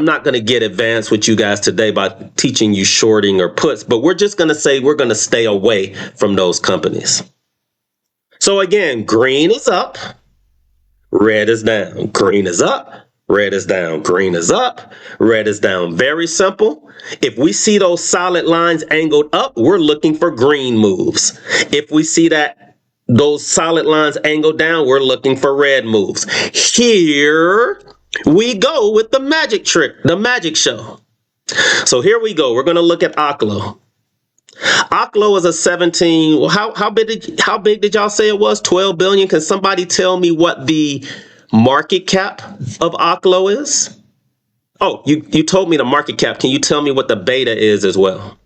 not going to get advanced with you guys today by teaching you shorting or puts, but we're just going to say we're going to stay away from those companies. So again, green is up, red is down. Green is up, red is down. Green is up, red is down. Very simple. If we see those solid lines angled up, we're looking for green moves. If we see those solid lines angled down, we're looking for red moves. Here we go with the magic trick, the magic show. So here we go. We're going to look at Oklo. Oklo is a 17. How big did y'all say it was? 12 billion. Can somebody tell me what the market cap of Oklo is? Oh, you told me the market cap. Can you tell me what the beta is as well?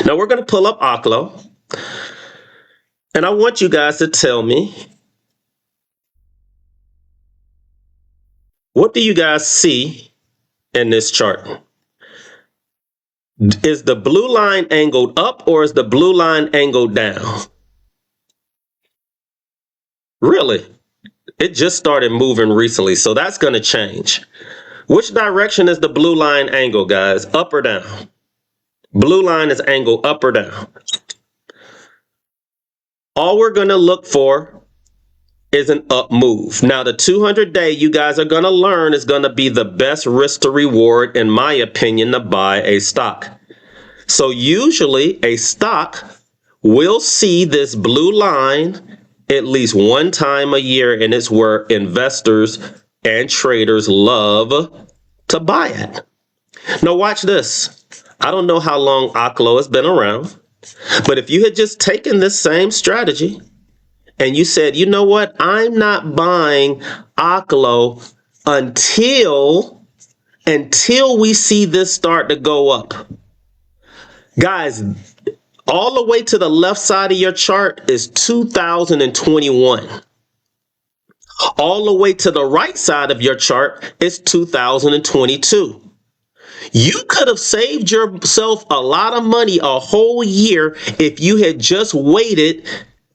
Now we're going to pull up Oklo, and I want you guys to tell me, what do you guys see in this chart? Is the blue line angled up or is the blue line angled down? Really? It just started moving recently, so that's going to change. Which direction is the blue line angled, guys? Up or down? Blue line is angled up or down. All we're going to look for is an up move. Now, the 200-day you guys are going to learn is going to be the best risk to reward, in my opinion, to buy a stock. So usually a stock will see this blue line at least one time a year, and it's where investors and traders love to buy at. Now watch this. I don't know how long Oklo has been around, but if you had just taken this same strategy and you said, you know what, I'm not buying Oklo until we see this start to go up. Guys, all the way to the left side of your chart is 2021. All the way to the right side of your chart is 2022. You could have saved yourself a lot of money a whole year if you had just waited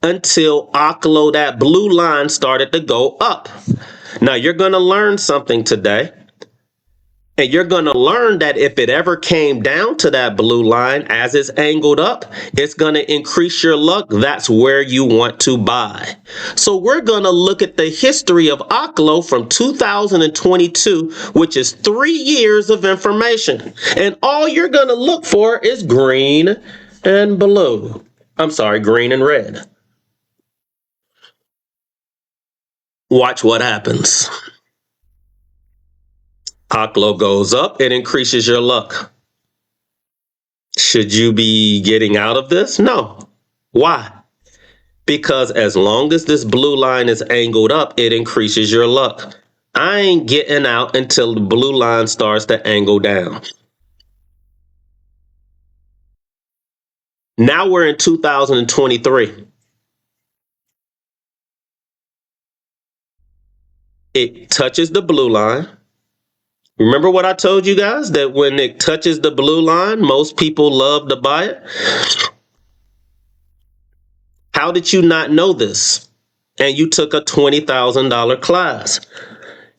until Oklo, that blue line, started to go up. Now, you're going to learn something today. And you're going to learn that if it ever came down to that blue line as it's angled up, it's going to increase your luck. That's where you want to buy. So we're going to look at the history of Oklo from 2022, which is 3 years of information. And all you're going to look for is green and blue. I'm sorry, green and red. Watch what happens. Oklo goes up, it increases your luck. Should you be getting out of this? No. Why? Because as long as this blue line is angled up, it increases your luck. I ain't getting out until the blue line starts to angle down. Now we're in 2023. It touches the blue line. Remember what I told you guys, that when it touches the blue line, most people love to buy it? How did you not know this? And you took a $20,000 class.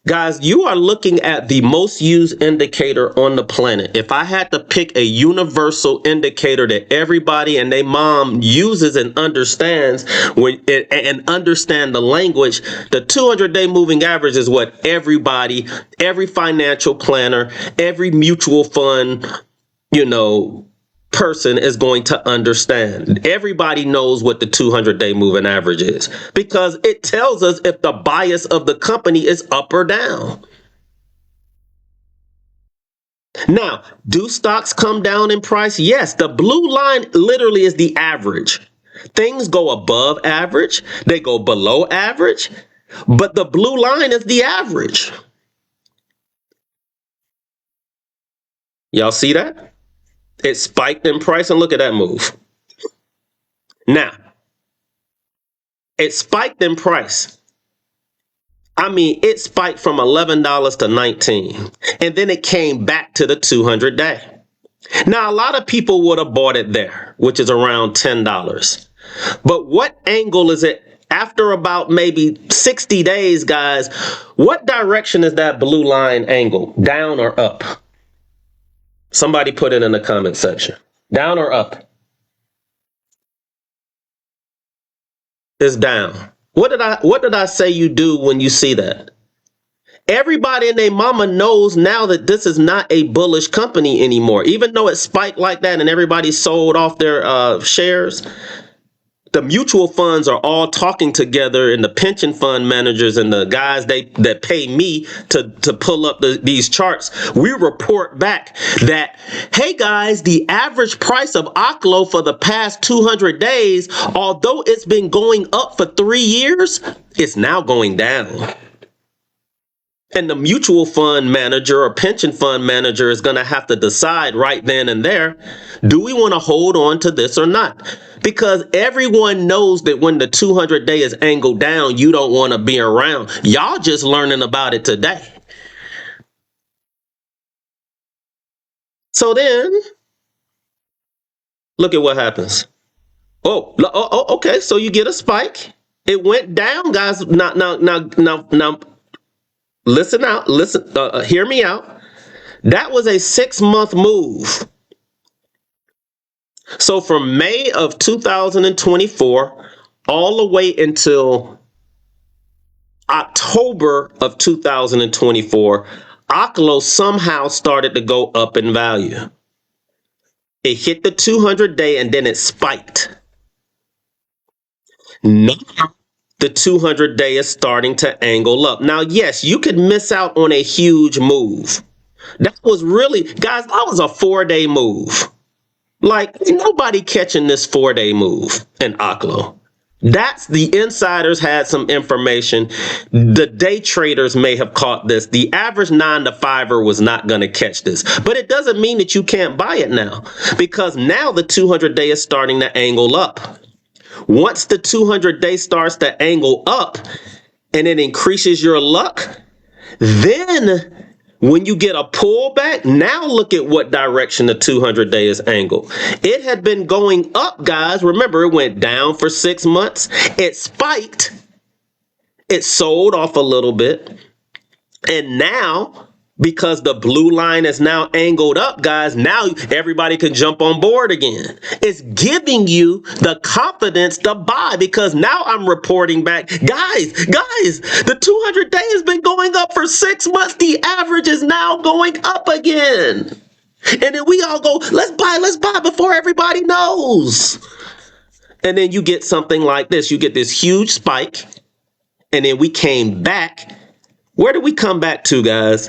Guys, you are looking at the most used indicator on the planet. If I had to pick a universal indicator that everybody and their mom uses and understands and understand the language, the 200-day moving average is what everybody, every financial planner, every mutual fund, person is going to understand. Everybody knows what the 200-day moving average is because it tells us if the bias of the company is up or down. Now, do stocks come down in price? Yes. The blue line literally is the average. Things go above average, they go below average, but the blue line is the average. Y'all see that? It spiked in price, and look at that move. Now, it spiked in price. I mean, it spiked from $11 to 19, and then it came back to the 200 day. Now, a lot of people would have bought it there, which is around $10. But what angle is it after about maybe 60 days, guys? What direction is that blue line angle? Down or up? Somebody put it in the comment section. Down or up? It's down. What did I say you do when you see that? Everybody and their mama knows now that this is not a bullish company anymore. Even though it spiked like that and everybody sold off their shares, the mutual funds are all talking together, and the pension fund managers and the guys that pay me to pull up these charts, we report back that, hey guys, the average price of Oklo for the past 200 days, although it's been going up for 3 years, it's now going down. And the mutual fund manager or pension fund manager is going to have to decide right then and there, do we want to hold on to this or not? Because everyone knows that when the 200 day is angled down, you don't want to be around. Y'all just learning about it today. So then, look at what happens. Oh, okay. So you get a spike. It went down, guys. Now. Listen out. Hear me out. That was a 6-month move. So from May of 2024 all the way until October of 2024, Oklo somehow started to go up in value. It hit the 200 day and then it spiked. Now the 200 day is starting to angle up. Now, yes, you could miss out on a huge move. That was really, guys, that was a 4-day move. Like, nobody catching this 4-day move in Oklo. That's the insiders had some information. The day traders may have caught this. The average 9 to 5er was not going to catch this. But it doesn't mean that you can't buy it now, because now the 200 day is starting to angle up. Once the 200 day starts to angle up and it increases your luck, then when you get a pullback, now look at what direction the 200 day is angled. It had been going up, guys. Remember, it went down for 6 months. It spiked. It sold off a little bit. And now, because the blue line is now angled up, guys, now everybody can jump on board again. It's giving you the confidence to buy, because now I'm reporting back, guys, the 200 day has been going up for 6 months. The average is now going up again. And then we all go, let's buy before everybody knows. And then you get something like this. You get this huge spike. And then we came back. Where did we come back to, guys?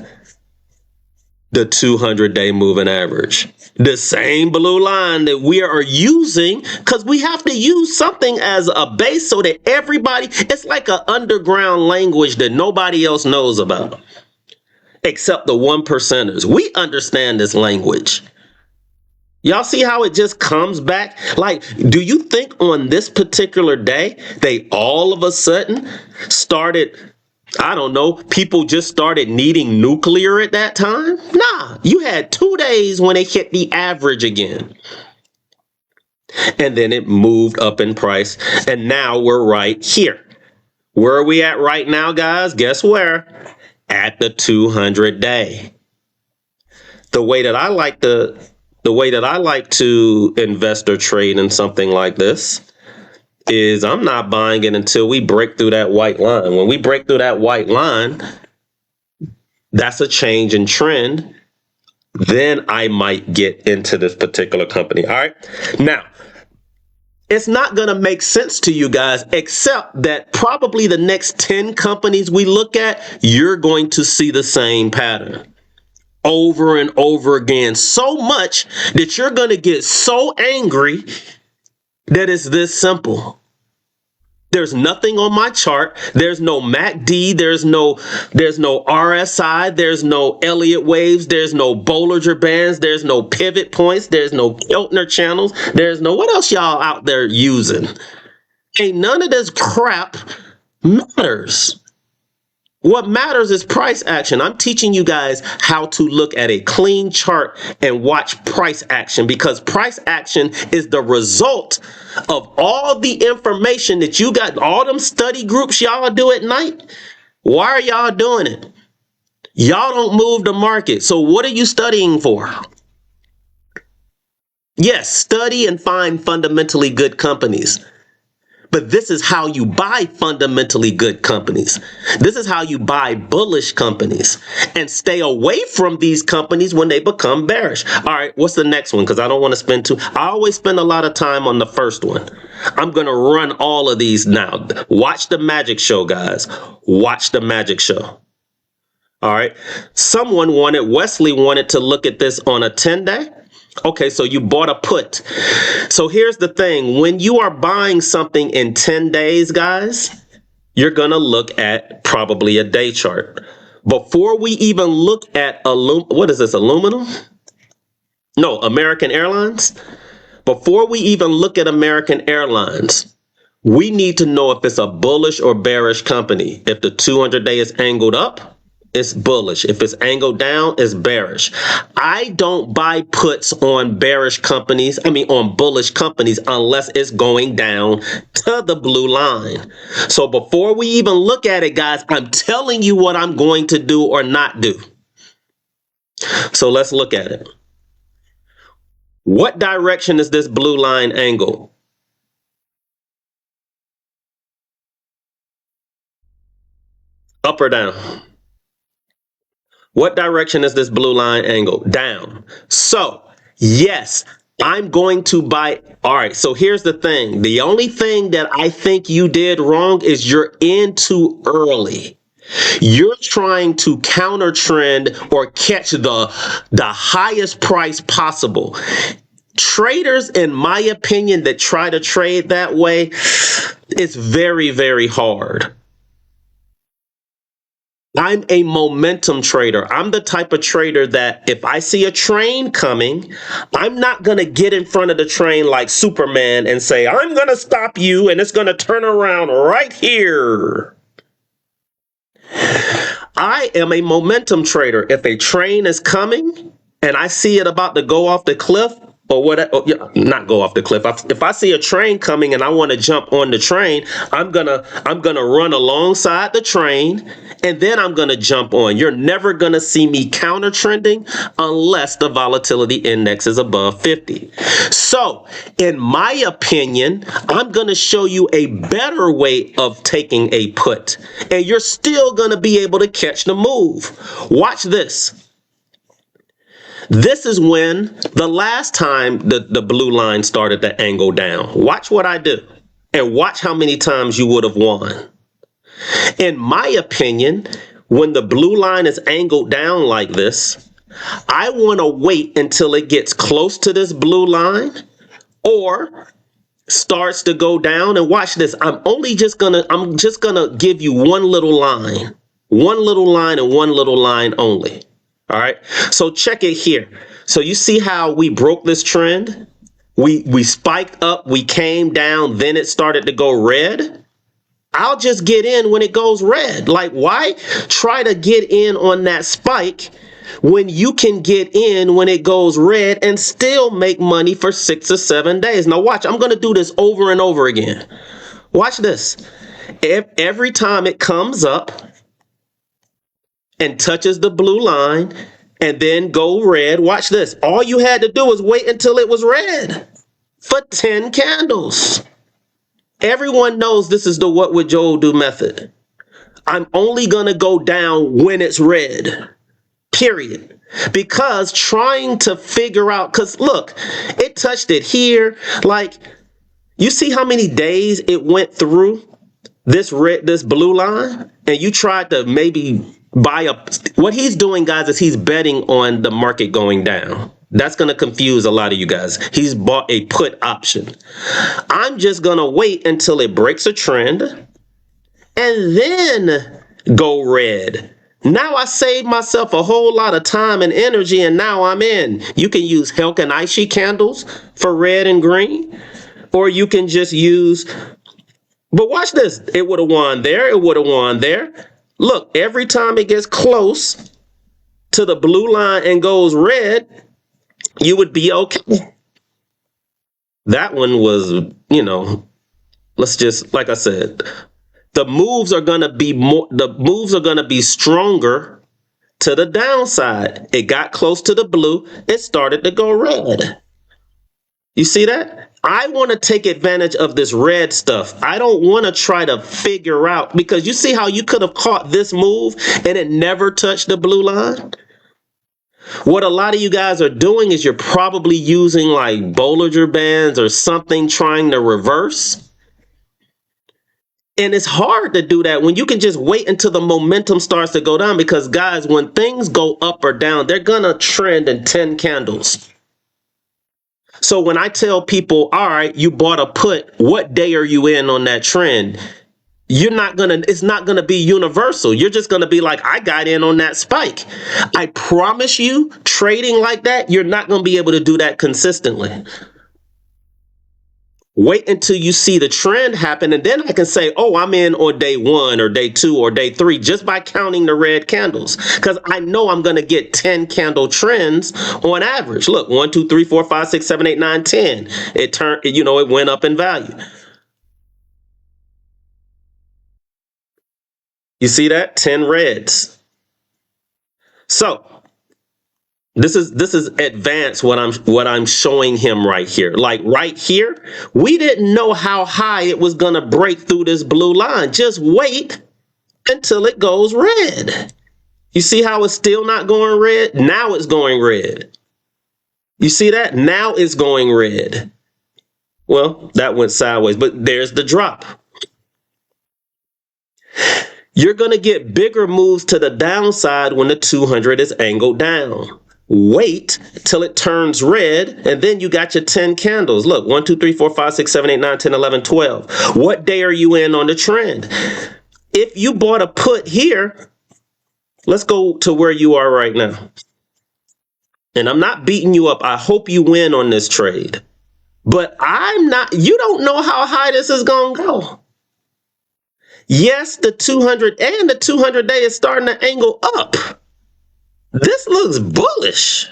The 200 day moving average. The same blue line that we are using, because we have to use something as a base so that everybody, it's like an underground language that nobody else knows about, except the 1%ers. We understand this language. Y'all see how it just comes back? Like, do you think on this particular day, they all of a sudden started, I don't know, people just started needing nuclear at that time? Nah, you had 2 days when it hit the average again. And then it moved up in price. And now we're right here. Where are we at right now, guys? Guess where? At the 200 day. The way that I like to invest or trade in something like this is I'm not buying it until we break through that white line. When we break through that white line, that's a change in trend. Then I might get into this particular company. All right. Now, it's not going to make sense to you guys, except that probably the next 10 companies we look at, you're going to see the same pattern. over and over again, so much that you're going to get so angry that it's this simple. There's nothing on my chart. There's no MACD. There's no RSI. There's no Elliott waves. There's no Bollinger Bands. There's no pivot points. There's no Keltner channels. There's no, what else y'all out there using? Ain't none of this crap matters. What matters is price action. I'm teaching you guys how to look at a clean chart and watch price action, because price action is the result of all the information that you got, all them study groups y'all do at night. Why are y'all doing it? Y'all don't move the market. So what are you studying for? Yes, study and find fundamentally good companies. But this is how you buy fundamentally good companies. This is how you buy bullish companies and stay away from these companies when they become bearish. All right, what's the next one? Because I don't want to spend I always spend a lot of time on the first one. I'm going to run all of these now. Watch the magic show, guys. Watch the magic show. All right. Wesley wanted to look at this on a 10-day. Okay, so you bought a put. So here's the thing. When you are buying something in 10 days, guys, you're going to look at probably a day chart. Before we even look at what is this, aluminum? No, American Airlines. Before we even look at American Airlines, we need to know if it's a bullish or bearish company. If the 200-day is angled up, it's bullish. If it's angled down, it's bearish. I don't buy puts on bullish companies unless it's going down to the blue line. So before we even look at it, guys, I'm telling you what I'm going to do or not do. So let's look at it. What direction is this blue line angled? Up or down? What direction is this blue line angled? Down. So, yes, I'm going to buy. All right, so here's the thing. The only thing that I think you did wrong is you're in too early. You're trying to counter trend or catch the highest price possible. Traders, in my opinion, that try to trade that way, it's very, very hard. I'm a momentum trader. I'm the type of trader that if I see a train coming, I'm not going to get in front of the train like Superman and say, I'm going to stop you and it's going to turn around right here. I am a momentum trader. If a train is coming and I see it about to go off the cliff, not go off the cliff. If I see a train coming and I want to jump on the train, I'm gonna run alongside the train and then I'm gonna jump on. You're never gonna see me counter trending unless the volatility index is above 50. So, in my opinion, I'm gonna show you a better way of taking a put, and you're still gonna be able to catch the move. Watch this. This is when the last time the blue line started to angle down. Watch what I do and watch how many times you would have won. In my opinion, when the blue line is angled down like this, I want to wait until it gets close to this blue line or starts to go down. And watch this. I'm just gonna give you one little line and one little line only. All right, so check it here. So you see how we broke this trend? We spiked up, we came down, then it started to go red. I'll just get in when it goes red. Like, why try to get in on that spike when you can get in when it goes red and still make money for 6 or 7 days? Now watch, I'm going to do this over and over again. Watch this. Every time it comes up and touches the blue line and then go red, watch this. All you had to do was wait until it was red for 10 candles. Everyone knows this is the what would Joel do method. I'm only going to go down when it's red, period. Because trying to figure out, because look, it touched it here. Like, you see how many days it went through? this blue line, and you tried to maybe buy a, what he's doing, guys, is he's betting on the market going down. That's going to confuse a lot of you guys. He's bought a put option. I'm just going to wait until it breaks a trend and then go red. Now I saved myself a whole lot of time and energy, and now I'm in. You can use Helkin Aishi candles for red and green, or you can just use, but watch this. It would have won there. It would have won there. Look, every time it gets close to the blue line and goes red, you would be okay. That one was, let's just, like I said, the moves are going to be stronger to the downside. It got close to the blue. It started to go red. You see that? I want to take advantage of this red stuff. I don't want to try to figure out, because you see how you could have caught this move and it never touched the blue line? What a lot of you guys are doing is you're probably using like Bollinger Bands or something trying to reverse. And it's hard to do that when you can just wait until the momentum starts to go down, because guys, when things go up or down, they're going to trend in 10 candles. So when I tell people, all right, you bought a put, what day are you in on that trend? It's not going to be universal. You're just going to be like, I got in on that spike. I promise you, trading like that, you're not going to be able to do that consistently. Wait until you see the trend happen, and then I can say, oh, I'm in on day 1 or day 2 or day 3 just by counting the red candles, because I know I'm going to get 10 candle trends on average. Look, 1, 2, 3, 4, 5, 6, 7, 8, 9, 10. It went up in value. You see that? 10 reds. So this is advanced what I'm showing him right here. Like right here, we didn't know how high it was going to break through this blue line. Just wait until it goes red. You see how it's still not going red? Now it's going red. You see that? Now it's going red. Well, that went sideways, but there's the drop. You're going to get bigger moves to the downside when the 200 is angled down. Wait till it turns red, and then you got your 10 candles. Look, 1, 2, 3, 4, 5, 6, 7, 8, 9, 10, 11, 12. What day are you in on the trend? If you bought a put here, let's go to where you are right now. And I'm not beating you up. I hope you win on this trade. But you don't know how high this is going to go. Yes, the 200 and the 200 day is starting to angle up. This looks bullish.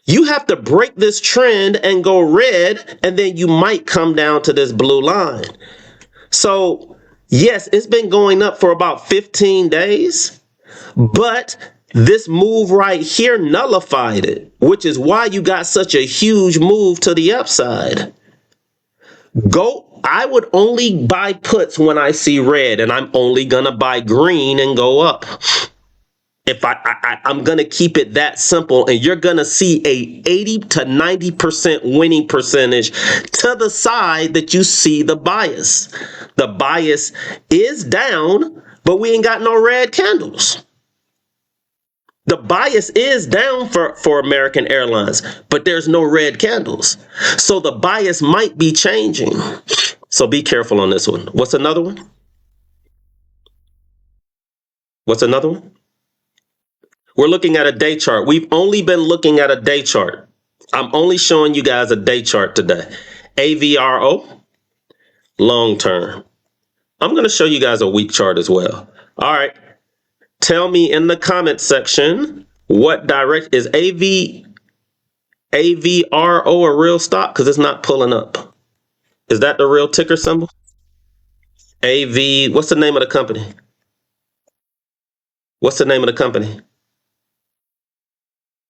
You have to break this trend and go red, and then you might come down to this blue line. So, yes, it's been going up for about 15 days, but this move right here nullified it, which is why you got such a huge move to the upside. I would only buy puts when I see red, and I'm only going to buy green and go up. If I'm going to keep it that simple, and you're going to see a 80 to 90% winning percentage to the side that you see the bias. The bias is down, but we ain't got no red candles. The bias is down for American Airlines, but there's no red candles. So the bias might be changing. So be careful on this one. What's another one? What's another one? We're looking at a day chart. We've only been looking at a day chart. I'm only showing you guys a day chart today. AVRO, long term. I'm going to show you guys a week chart as well. All right. Tell me in the comment section what direct is AVRO a real stock? Because it's not pulling up. Is that the real ticker symbol? what's the name of the company? What's the name of the company?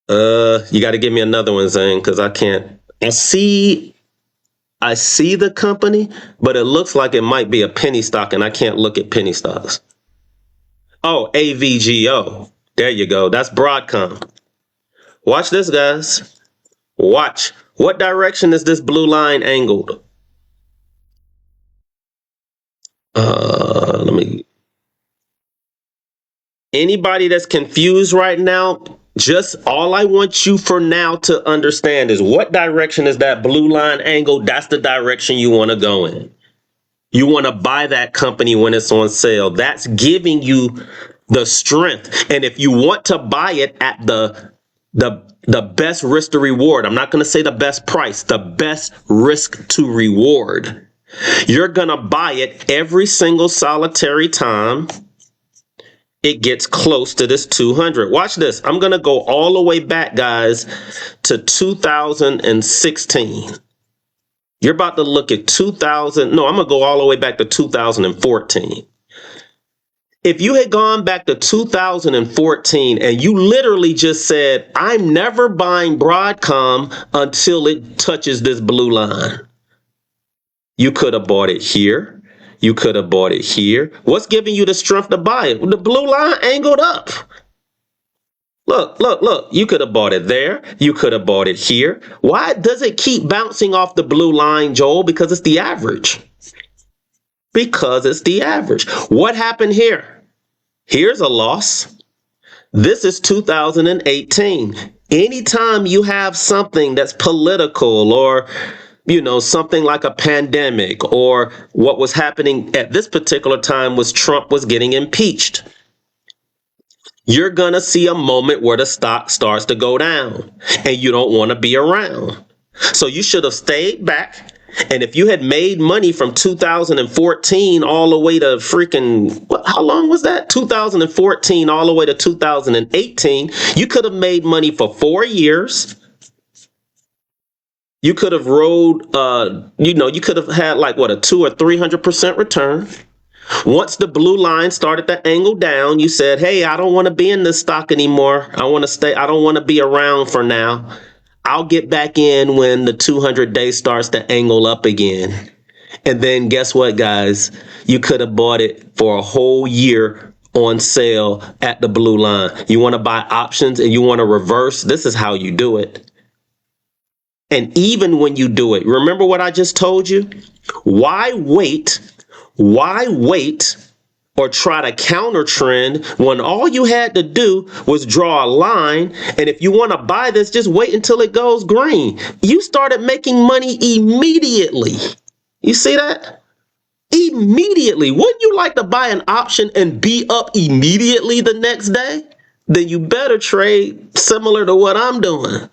You got to give me another one, Zane, because I can't. I see the company, but it looks like it might be a penny stock, and I can't look at penny stocks. Oh, AVGO. There you go. That's Broadcom. Watch this, guys. Watch. What direction is this blue line angled? Let me. Anybody that's confused right now, just all I want you for now to understand is what direction is that blue line angle? That's the direction you want to go in. You want to buy that company when it's on sale. That's giving you the strength. And if you want to buy it at the best risk to reward, I'm not going to say the best price, the best risk to reward. You're going to buy it every single solitary time it gets close to this 200. Watch this. I'm going to go all the way back, guys, to 2016. You're about to look at 2000. No, I'm going to go all the way back to 2014. If you had gone back to 2014 and you literally just said, I'm never buying Broadcom until it touches this blue line, you could have bought it here. You could have bought it here. What's giving you the strength to buy it? The blue line angled up. Look. You could have bought it there. You could have bought it here. Why does it keep bouncing off the blue line, Joel? Because it's the average. Because it's the average. What happened here? Here's a loss. This is 2018. Anytime you have something that's political or something like a pandemic, or what was happening at this particular time was Trump was getting impeached, you're going to see a moment where the stock starts to go down and you don't want to be around. So you should have stayed back. And if you had made money from 2014 all the way to how long was that? 2014 all the way to 2018, you could have made money for 4 years. You could have rode, you could have had like a 200 or 300% return. Once the blue line started to angle down, you said, hey, I don't want to be in this stock anymore. I want to stay. I don't want to be around for now. I'll get back in when the 200-day starts to angle up again. And then guess what, guys? You could have bought it for a whole year on sale at the blue line. You want to buy options and you want to reverse. This is how you do it. And even when you do it, remember what I just told you? Why wait? Why wait or try to counter trend when all you had to do was draw a line? And if you want to buy this, just wait until it goes green. You started making money immediately. You see that? Immediately. Wouldn't you like to buy an option and be up immediately the next day? Then you better trade similar to what I'm doing.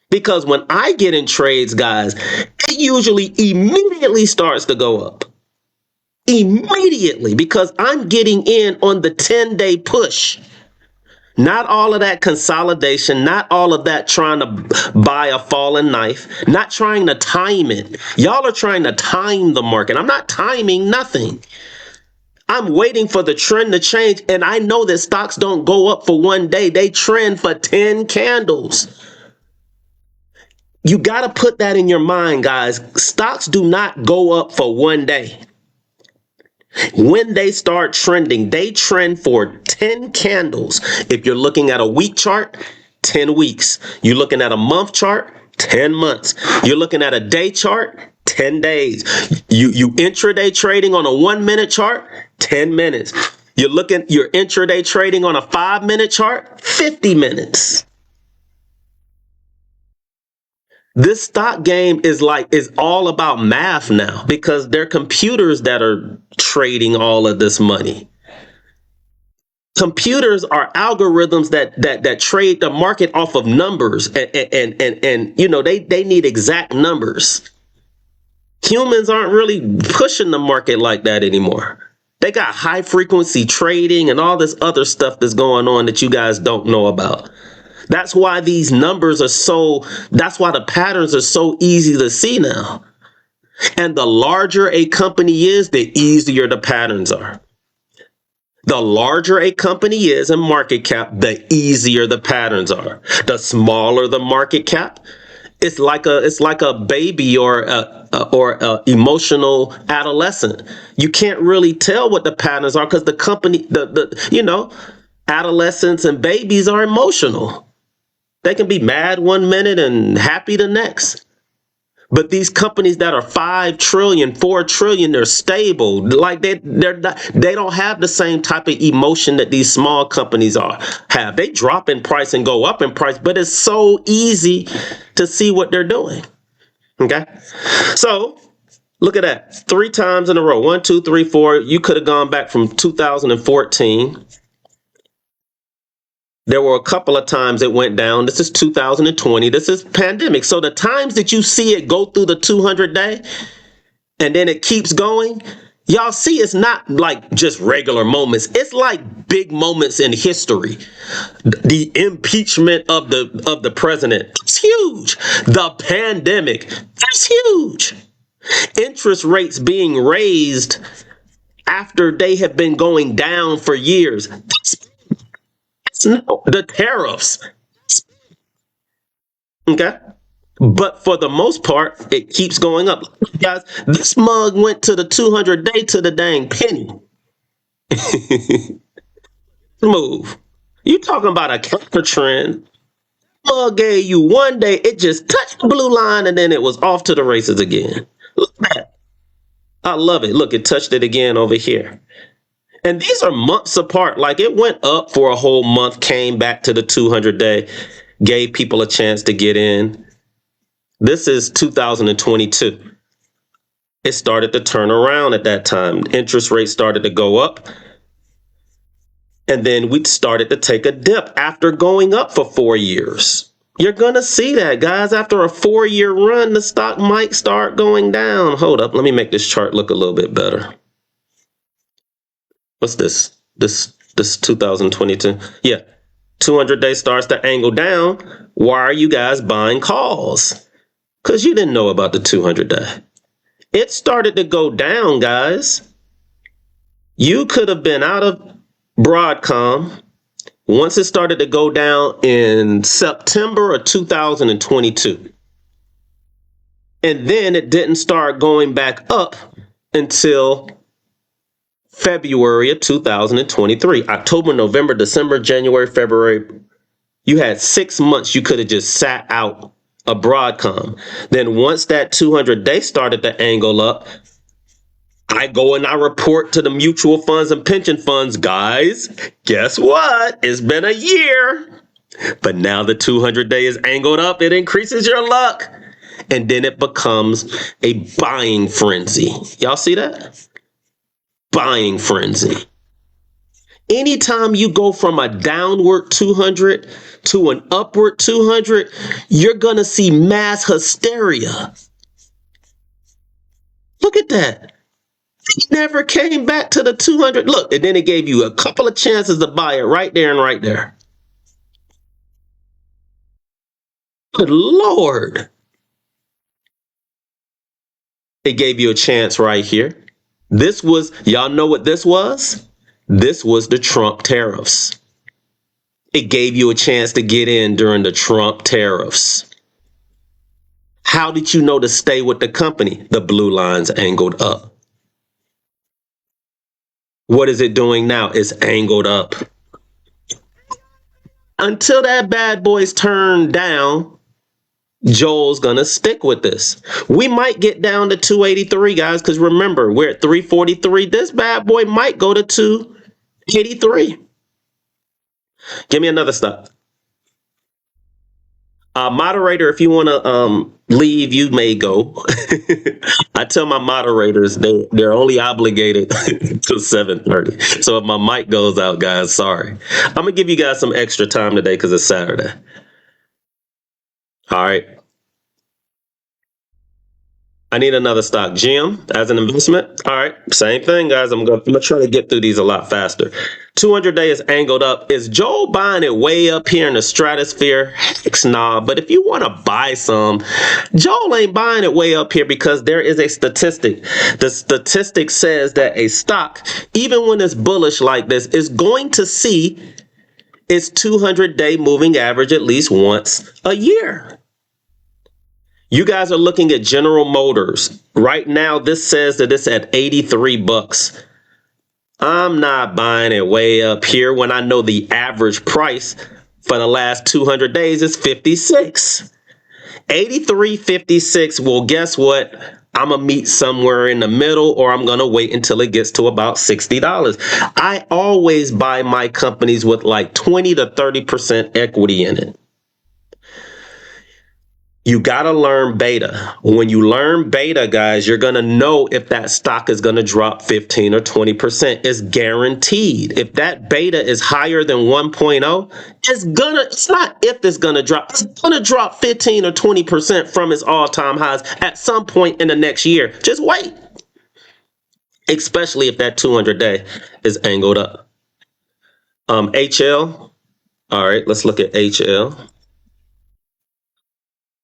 Because when I get in trades, guys, it usually immediately starts to go up. Immediately, because I'm getting in on the 10-day push. Not all of that consolidation, not all of that trying to buy a falling knife, not trying to time it. Y'all are trying to time the market. I'm not timing nothing. I'm waiting for the trend to change, and I know that stocks don't go up for one day. They trend for 10 candles. You got to put that in your mind, guys. Stocks do not go up for one day. When they start trending, they trend for 10 candles. If you're looking at a week chart, 10 weeks. You're looking at a month chart, 10 months. You're looking at a day chart, 10 days. You intraday trading on a 1-minute chart, 10 minutes. You're intraday trading on a 5-minute chart, 50 minutes. This stock game is all about math now, because they're computers that are trading all of this money. Computers are algorithms that trade the market off of numbers, and they need exact numbers. Humans aren't really pushing the market like that anymore. They got high frequency trading and all this other stuff that's going on that you guys don't know about. That's why these numbers that's why the patterns are so easy to see now. And the larger a company is, the easier the patterns are. The larger a company is in market cap, the easier the patterns are. The smaller the market cap, it's like a baby or a emotional adolescent. You can't really tell what the patterns are because adolescents and babies are emotional. They can be mad one minute and happy the next. But these companies that are 5 trillion, 4 trillion, they're stable. Like they don't have the same type of emotion that these small companies have. They drop in price and go up in price, but it's so easy to see what they're doing. Okay. So look at that. 3 times in a row. 1, 2, 3, 4. You could have gone back from 2014. There were a couple of times it went down. This is 2020. This is pandemic. So the times that you see it go through the 200-day and then it keeps going, y'all see it's not like just regular moments. It's like big moments in history. The impeachment of the president, it's huge. The pandemic, that's huge. Interest rates being raised after they have been going down for years. No, the tariffs. Okay. But for the most part, it keeps going up. Guys, this mug went to the 200-day to the dang penny. Move. You talking about a counter trend. Mug gave you one day, it just touched the blue line and then it was off to the races again. Look at that. I love it. Look, it touched it again over here. And these are months apart. Like it went up for a whole month, came back to the 200-day, gave people a chance to get in. This is 2022. It started to turn around at that time. Interest rates started to go up. And then we started to take a dip after going up for 4 years. You're going to see that, guys. After a 4-year run, the stock might start going down. Hold up. Let me make this chart look a little bit better. What's this? This 2022. Yeah. 200-day starts to angle down. Why are you guys buying calls? Because you didn't know about the 200-day. It started to go down, guys. You could have been out of Broadcom once it started to go down in September of 2022. And then it didn't start going back up until February of 2023. October, November, December, January, February. You had 6 months you could have just sat out of Broadcom. Then once that 200-day started to angle up, I go and I report to the mutual funds and pension funds, guys, guess what? It's been a year. But now the 200-day is angled up. It increases your luck. And then it becomes a buying frenzy. Y'all see that? Buying frenzy. Anytime you go from a downward 200 to an upward 200, you're going to see mass hysteria. Look at that. It never came back to the 200. Look, and then it gave you a couple of chances to buy it right there and right there. Good Lord. It gave you a chance right here. This was, y'all know what this was? This was the Trump tariffs. It gave you a chance to get in during the Trump tariffs. How did you know to stay with the company? The blue lines angled up. What is it doing now? It's angled up. Until that bad boy's turned down, Joel's going to stick with this. We might get down to 283, guys, because remember, we're at 343. This bad boy might go to 283. Give me another stop. Moderator, if you want to leave, you may go. I tell my moderators they're only obligated till 7:30. So if my mic goes out, guys, sorry. I'm going to give you guys some extra time today because it's Saturday. All right. I need another stock. Gem as an investment. All right. Same thing, guys. I'm going to try to get through these a lot faster. 200-day is angled up. Is Joel buying it way up here in the stratosphere? Heck nah. But if you want to buy some, Joel ain't buying it way up here because there is a statistic. The statistic says that a stock, even when it's bullish like this, is going to see its 200-day moving average at least once a year. You guys are looking at General Motors. Right now, this says that it's at 83 bucks. I'm not buying it way up here when I know the average price for the last 200 days is 56. 83.56. Well, guess what? I'm going to meet somewhere in the middle, or I'm going to wait until it gets to about $60. I always buy my companies with like 20 to 30% equity in it. You got to learn beta. When you learn beta, guys, you're going to know if that stock is going to drop 15 or 20%. It's guaranteed. If that beta is higher than 1.0, it's not if it's going to drop. It's going to drop 15 or 20% from its all-time highs at some point in the next year. Just wait. Especially if that 200-day is angled up. HL. All right, let's look at HL.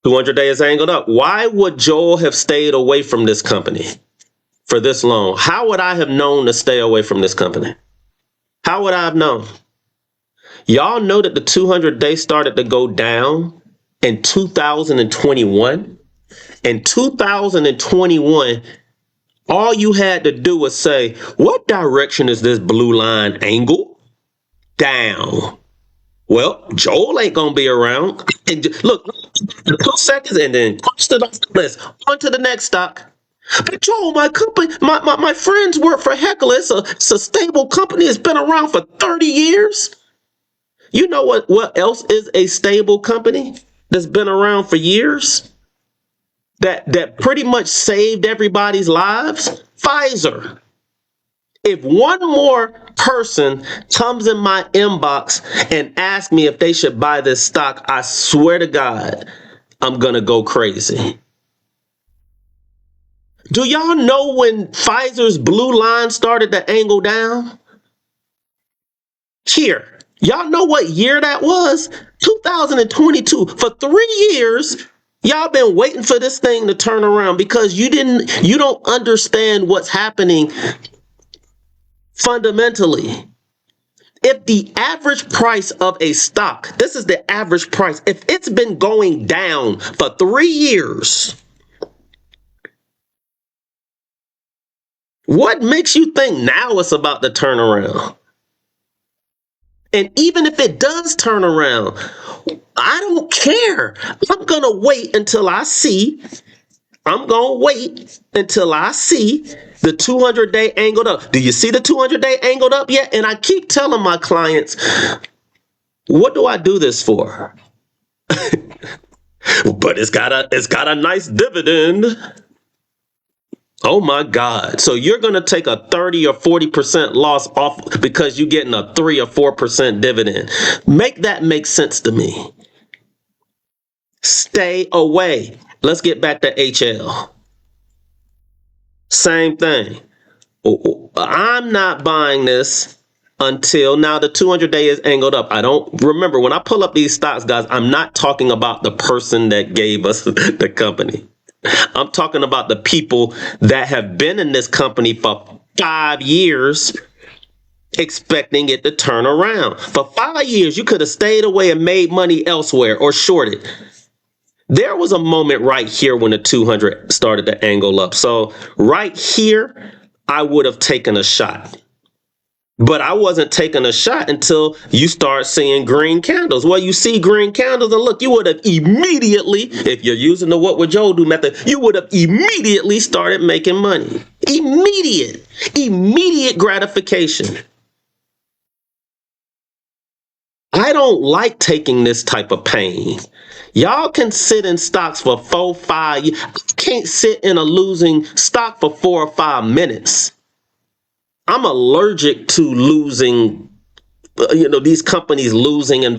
200-day is angled up. Why would Joel have stayed away from this company for this long? How would I have known to stay away from this company? How would I have known? Y'all know that the 200-day started to go down in 2021. In 2021, all you had to do was say, what direction is this blue line angled? Down. Well, Joel ain't going to be around. And look, 2 seconds and then cross to the list. On to the next stock. But Joel, my company, my friends work for Heckler. It's a stable company. It's been around for 30 years. You know what else is a stable company that's been around for years? That pretty much saved everybody's lives? Pfizer. If one more person comes in my inbox and asks me if they should buy this stock, I swear to God, I'm going to go crazy. Do y'all know when Pfizer's blue line started to angle down? Here. Y'all know what year that was? 2022. For 3 years, y'all been waiting for this thing to turn around because you don't understand what's happening fundamentally. If the average price of a stock, this is the average price, if it's been going down for 3 years, what makes you think now it's about to turn around? And even if it does turn around, I don't care. I'm going to wait until I see the 200-day angled up. Do you see the 200-day angled up yet? And I keep telling my clients, what do I do this for? But it's got a nice dividend. Oh my God. So you're going to take a 30 or 40% loss off because you're getting a 3 or 4% dividend. Make that make sense to me. Stay away. Let's get back to HL. Same thing. I'm not buying this until now the 200-day is angled up. I don't remember when I pull up these stocks, guys, I'm not talking about the person that gave us the company. I'm talking about the people that have been in this company for 5 years expecting it to turn around. For 5 years, you could have stayed away and made money elsewhere or shorted. There was a moment right here when the 200 started to angle up. So right here, I would have taken a shot. But I wasn't taking a shot until you start seeing green candles. Well, you see green candles, and look, you would have immediately, if you're using the what would Joe do method, you would have immediately started making money. Immediate gratification. I don't like taking this type of pain. Y'all can sit in stocks for 4, 5 years. I can't sit in a losing stock for 4 or 5 minutes. I'm allergic to losing, these companies losing in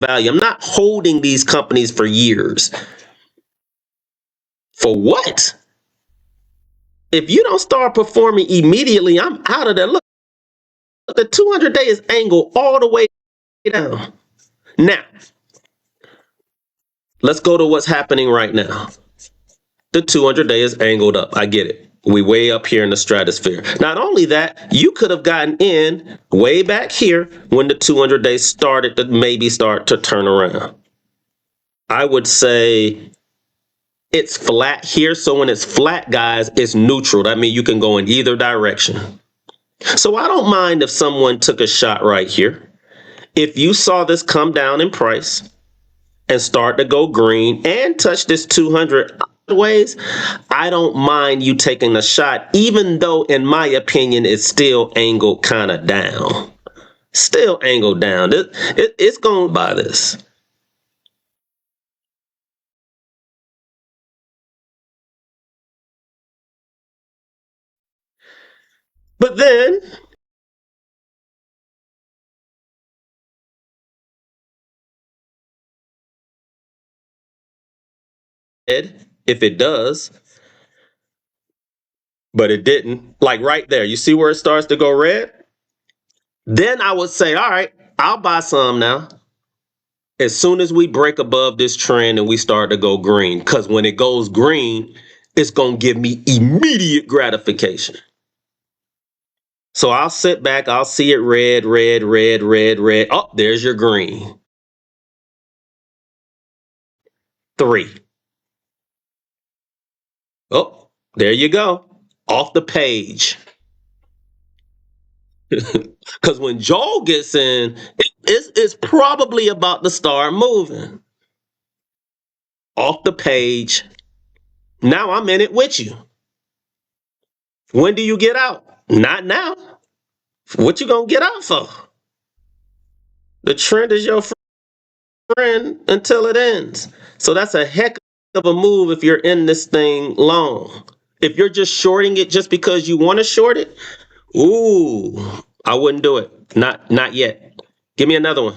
value. I'm not holding these companies for years. For what? If you don't start performing immediately, I'm out of there. Look, the 200-day is angled all the way down. Now, let's go to what's happening right now. The 200-day is angled up. I get it. We way up here in the stratosphere. Not only that, you could have gotten in way back here when the 200-day started to maybe start to turn around. I would say it's flat here. So when it's flat, guys, it's neutral. That means you can go in either direction. So I don't mind if someone took a shot right here. If you saw this come down in price and start to go green and touch this 200 ways, I don't mind you taking a shot, even though, in my opinion, it's still angled kind of down. Still angled down. It's going by this. But then, if it does, but it didn't, like right there, you see where it starts to go red? Then I would say, all right, I'll buy some now. As soon as we break above this trend and we start to go green, because when it goes green, it's going to give me immediate gratification. So I'll sit back, I'll see it red, red, red, red, red. Oh, there's your green. 3. Oh, there you go. Off the page. Because when Joel gets in, it's probably about to start moving. Off the page. Now I'm in it with you. When do you get out? Not now. What you gonna get out for? The trend is your friend until it ends. So that's a heck of a move if you're in this thing long. If you're just shorting it just because you want to short it, ooh, I wouldn't do it. Not yet. Give me another one.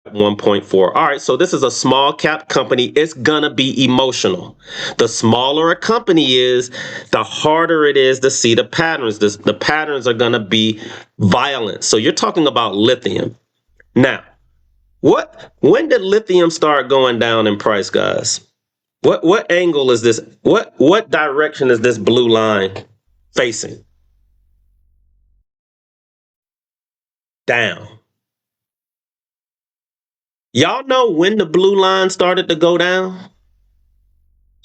1.4. All right, so this is a small cap company. It's gonna be emotional. The smaller a company is, the harder it is to see the patterns. The patterns are gonna be violent. So you're talking about lithium. Now, when did lithium start going down in price, guys? What angle is this? What direction is this blue line facing? Down. Y'all know when the blue line started to go down?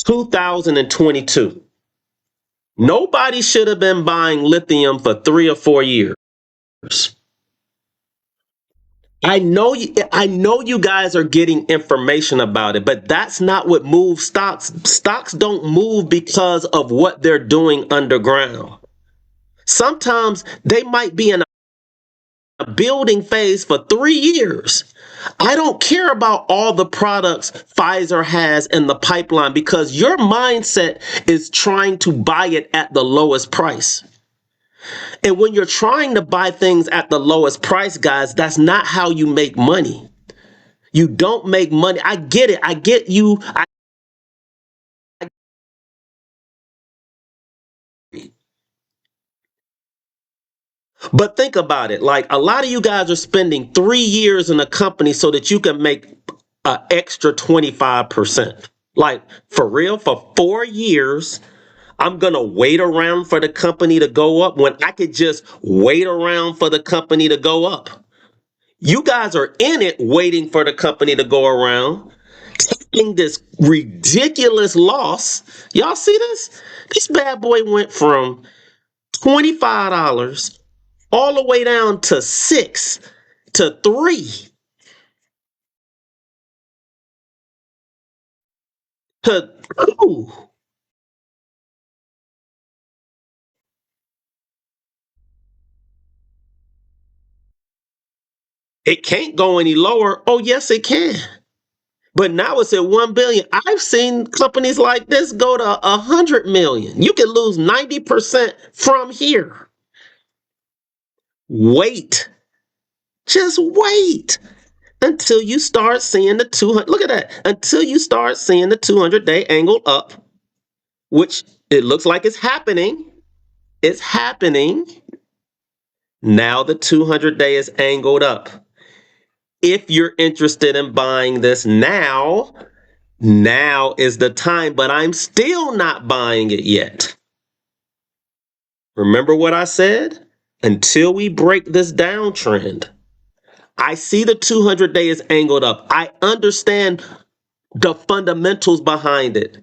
2022. Nobody should have been buying lithium for 3 or 4 years. I know you guys are getting information about it, but that's not what moves stocks. Stocks don't move because of what they're doing underground. Sometimes they might be in a building phase for 3 years. I don't care about all the products Pfizer has in the pipeline because your mindset is trying to buy it at the lowest price. And when you're trying to buy things at the lowest price, guys, that's not how you make money. You don't make money. I get it. I get you. But think about it. Like a lot of you guys are spending 3 years in a company so that you can make an extra 25%. Like for real, for 4 years, I'm going to wait around for the company to go up when I could just wait around for the company to go up. You guys are in it waiting for the company to go around, taking this ridiculous loss. Y'all see this? This bad boy went from $25 all the way down to 6 to 3 to 2. It can't go any lower. Oh, yes, it can. But now it's at 1 billion. I've seen companies like this go to 100 million. You can lose 90% from here. Wait. Just wait until you start seeing the 200. Look at that. Until you start seeing the 200-day angle up, which it looks like it's happening. It's happening. Now the 200-day is angled up. If you're interested in buying this now is the time, but I'm still not buying it yet. Remember what I said? Until we break this downtrend, I see the 200-day is angled up. I understand the fundamentals behind it.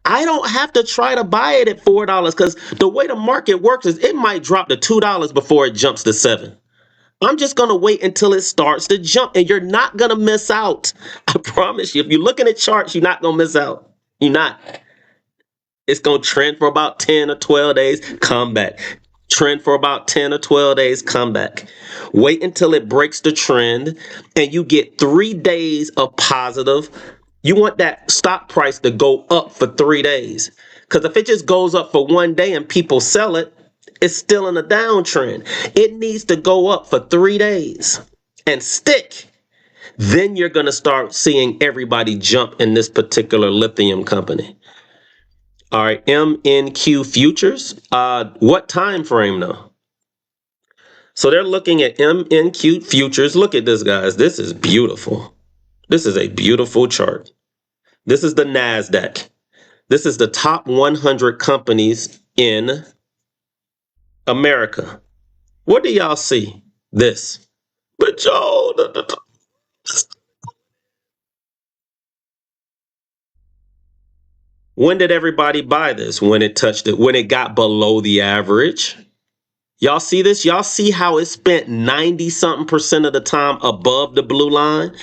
I don't have to try to buy it at $4 because the way the market works is it might drop to $2 before it jumps to 7. I'm just going to wait until it starts to jump, and you're not going to miss out. I promise you. If you're looking at charts, you're not going to miss out. You're not. It's going to trend for about 10 or 12 days, come back. Trend for about 10 or 12 days, come back. Wait until it breaks the trend and you get 3 days of positive. You want that stock price to go up for 3 days. Because if it just goes up for 1 day and people sell it, it's still in a downtrend. It needs to go up for 3 days and stick. Then you're going to start seeing everybody jump in this particular lithium company. All right, MNQ futures. What time frame though? So they're looking at MNQ futures. Look at this, guys. This is beautiful. This is a beautiful chart. This is the NASDAQ. This is the top 100 companies in America. What do y'all see? This. But Joe, when did everybody buy this? When it touched it, when it got below the average. Y'all see this? Y'all see how it spent 90 something percent of the time above the blue line?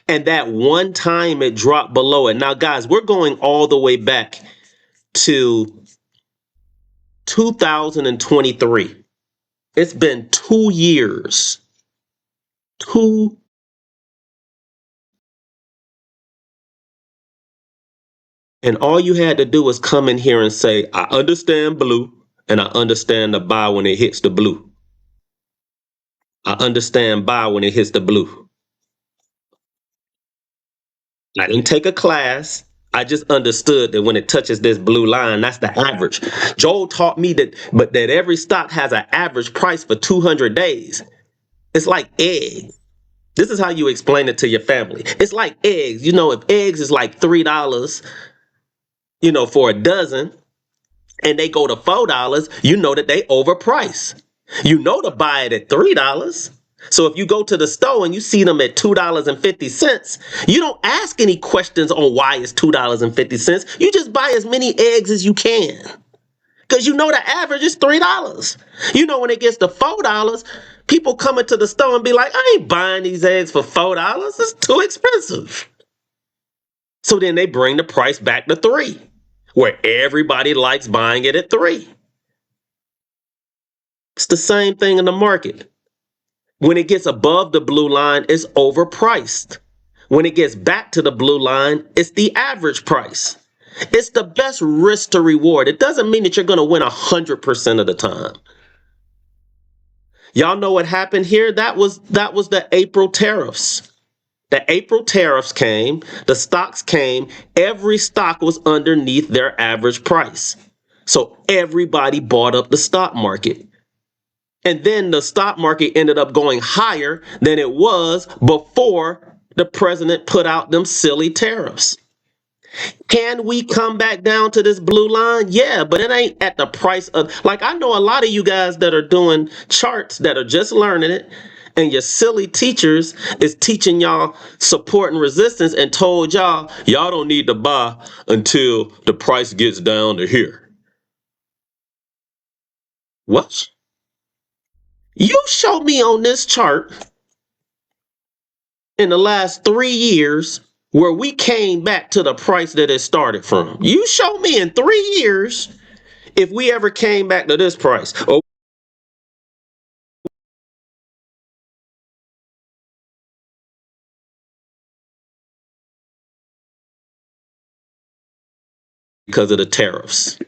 And that one time it dropped below it. Now, guys, we're going all the way back to 2023. It's been 2 years. And all you had to do was come in here and say, I understand blue and I understand the buy when it hits the blue. I understand buy when it hits the blue. I didn't take a class. I just understood that when it touches this blue line, that's the average. Joel taught me that every stock has an average price for 200 days. It's like eggs. This is how you explain it to your family. It's like eggs. You know, if eggs is like $3, for a dozen, and they go to $4, you know that they overpriced. You know to buy it at $3. So if you go to the store and you see them at $2.50, you don't ask any questions on why it's $2.50. You just buy as many eggs as you can. Because you know the average is $3. When it gets to $4, people come into the store and be like, I ain't buying these eggs for $4. It's too expensive. So then they bring the price back to $3, where everybody likes buying it at $3. It's the same thing in the market. When it gets above the blue line, it's overpriced. When it gets back to the blue line, it's the average price. It's the best risk to reward. It doesn't mean that you're going to win 100% of the time. Y'all know what happened here? That was the April tariffs. The April tariffs came, the stocks came, every stock was underneath their average price. So everybody bought up the stock market. And then the stock market ended up going higher than it was before the president put out them silly tariffs. Can we come back down to this blue line? Yeah, but it ain't at the price of, like, I know a lot of you guys that are doing charts that are just learning it, and your silly teachers is teaching y'all support and resistance and told y'all don't need to buy until the price gets down to here. What? You show me on this chart in the last 3 years where we came back to the price that it started from. You show me in 3 years if we ever came back to this price. Oh, because of the tariffs.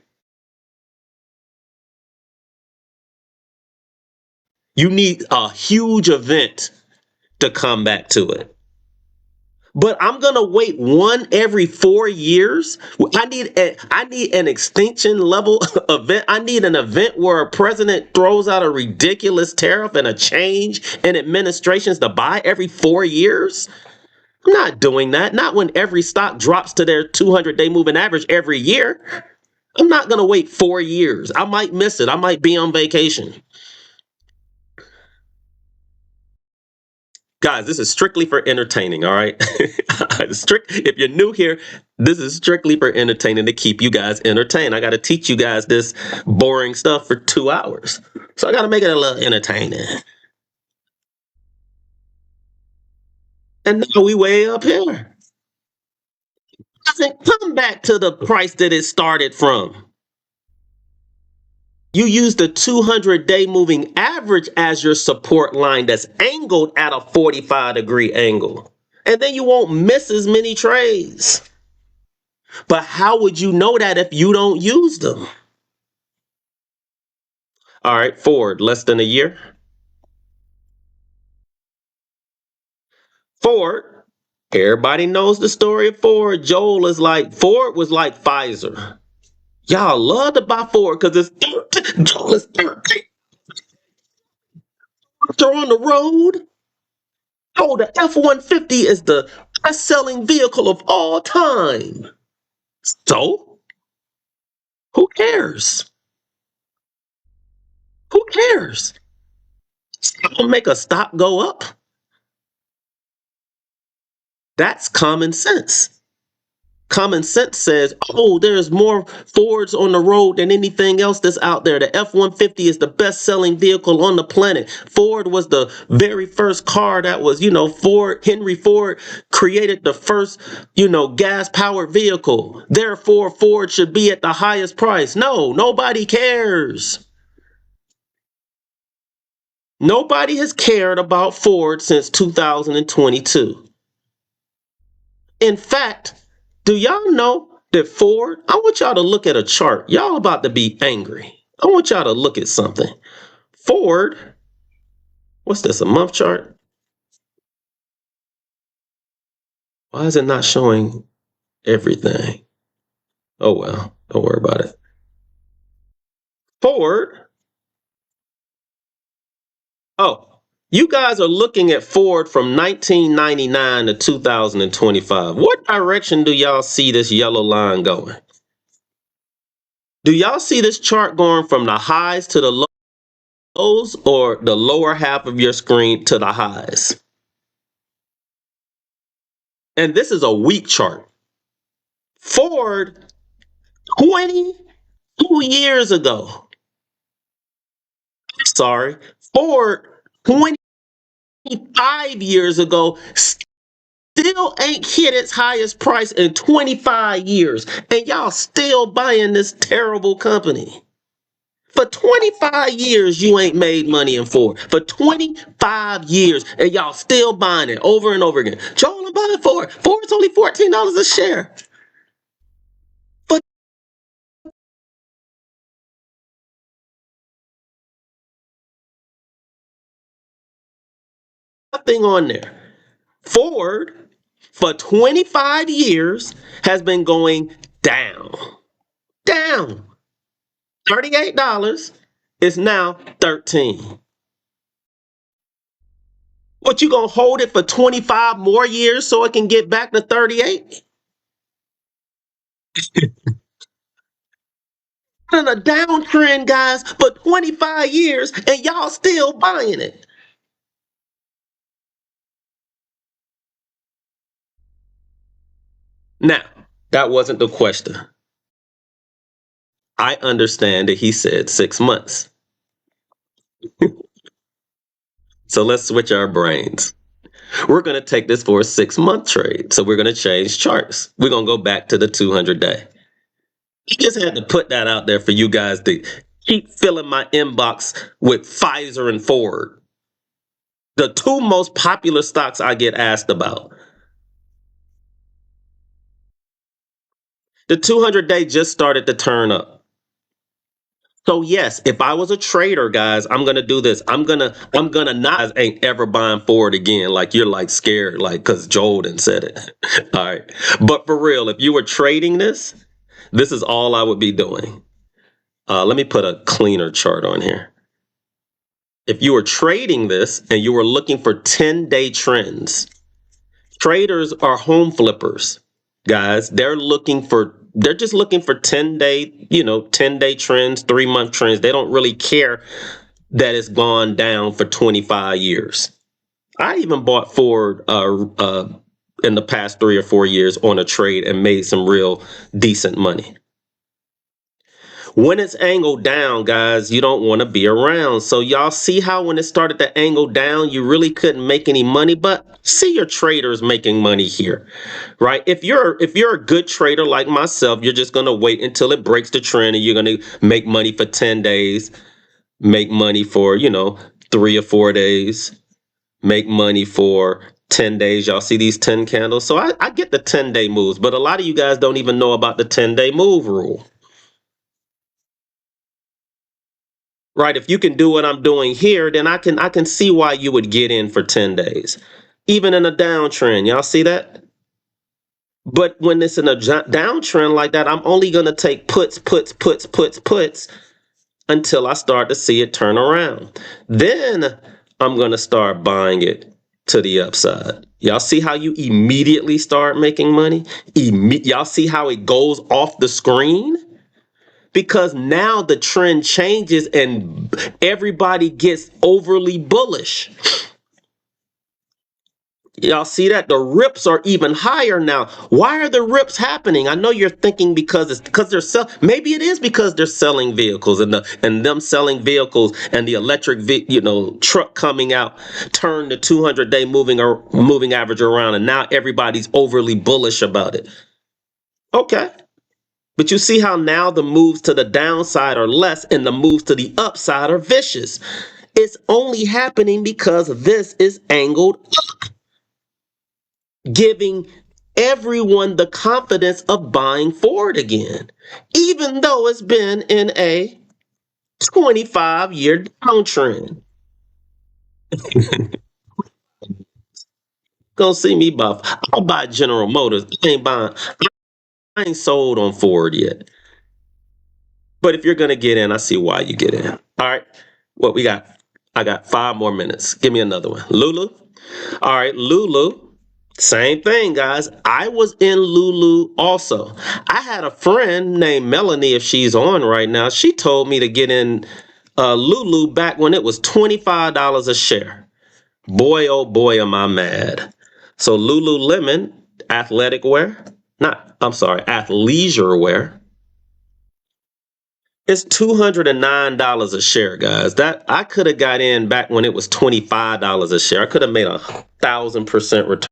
You need a huge event to come back to it. But I'm gonna wait one every 4 years. I need an extinction level event. I need an event where a president throws out a ridiculous tariff and a change in administrations to buy every 4 years. I'm not doing that. Not when every stock drops to their 200-day moving average every year. I'm not gonna wait 4 years. I might miss it. I might be on vacation. Guys, this is strictly for entertaining, all right? If you're new here, this is strictly for entertaining to keep you guys entertained. I got to teach you guys this boring stuff for 2 hours. So I got to make it a little entertaining. And now we way up here. Doesn't come back to the price that it started from. You use the 200-day moving average as your support line that's angled at a 45-degree angle. And then you won't miss as many trades. But how would you know that if you don't use them? All right, Ford, less than a year. Ford, everybody knows the story of Ford. Ford was like Pfizer. Y'all love to buy Ford because it's Joel is 13. They're on the road. Oh, the F-150 is the best-selling vehicle of all time. So, who cares? Who cares? Don't make a stock go up. That's common sense. Common sense says, oh, there's more Fords on the road than anything else that's out there. The F-150 is the best-selling vehicle on the planet. Ford was the very first car that was, Henry Ford created the first, gas-powered vehicle. Therefore, Ford should be at the highest price. No, nobody cares. Nobody has cared about Ford since 2022. In fact, do y'all know that Ford, I want y'all to look at a chart. Y'all about to be angry. I want y'all to look at something. Ford, what's this, a month chart? Why is it not showing everything? Oh, well, don't worry about it. Ford. Oh, you guys are looking at Ford from 1999 to 2025. What direction do y'all see this yellow line going? Do y'all see this chart going from the highs to the lows or the lower half of your screen to the highs? And this is a week chart. Ford, 22 years ago. Sorry. Ford, 25 years ago, still ain't hit its highest price in 25 years. And y'all still buying this terrible company. For 25 years, you ain't made money in Ford. For 25 years, and y'all still buying it over and over again. Joel, I'm buying Ford. Ford's only $14 a share. But nothing on there. Ford, for 25 years, has been going down. Down. $38 is now $13. What, you gonna hold it for 25 more years so it can get back to 38? In a downtrend, guys, for 25 years, and y'all still buying it. Now, that wasn't the question. I understand that he said 6 months. So let's switch our brains. We're going to take this for a 6-month trade. So we're going to change charts. We're going to go back to the 200-day. He just had to put that out there for you guys to keep filling my inbox with Pfizer and Ford, the two most popular stocks I get asked about. The 200-day just started to turn up. So yes, if I was a trader, guys, I'm gonna do this. I'm gonna not ain't ever buying Ford again. Like you're like scared, like because Jordan said it. All right, but for real, if you were trading this is all I would be doing. Let me put a cleaner chart on here. If you were trading this and you were looking for 10-day trends, traders are home flippers, guys. They're just looking for 10-day, 10-day trends, 3-month trends. They don't really care that it's gone down for 25 years. I even bought Ford in the past 3 or 4 years on a trade and made some real decent money. When it's angled down, guys, you don't want to be around. So y'all see how when it started to angle down, you really couldn't make any money, but see your traders making money here, right? If you're a good trader like myself, you're just going to wait until it breaks the trend and you're going to make money for 10 days, make money for, 3 or 4 days, make money for 10 days. Y'all see these 10 candles? So I get the 10-day moves, but a lot of you guys don't even know about the 10-day move rule. Right? If you can do what I'm doing here, then I can see why you would get in for 10 days. Even in a downtrend. Y'all see that? But when it's in a downtrend like that, I'm only going to take puts until I start to see it turn around. Then I'm going to start buying it to the upside. Y'all see how you immediately start making money? Y'all see how it goes off the screen? Because now the trend changes and everybody gets overly bullish. Y'all see that? The rips are even higher now. Why are the rips happening? I know you're thinking because they're maybe it is because they're selling vehicles and them selling vehicles and the electric truck coming out turned the 200-day moving average around and now everybody's overly bullish about it. Okay. But you see how now the moves to the downside are less and the moves to the upside are vicious. It's only happening because this is angled up, giving everyone the confidence of buying Ford again, even though it's been in a 25-year downtrend. Go see me buy. I'll buy General Motors. I ain't sold on Ford yet. But if you're gonna get in, I see why you get in. All right. What we got? I got 5 more minutes. Give me another one. Lulu. All right, Lulu. Same thing, guys. I was in Lulu also. I had a friend named Melanie, if she's on right now. She told me to get in Lulu back when it was $25 a share. Boy, oh boy, am I mad. So Lululemon, athletic wear, athleisure wear. It's $209 a share, guys. That I could have got in back when it was $25 a share. I could have made 1,000% return.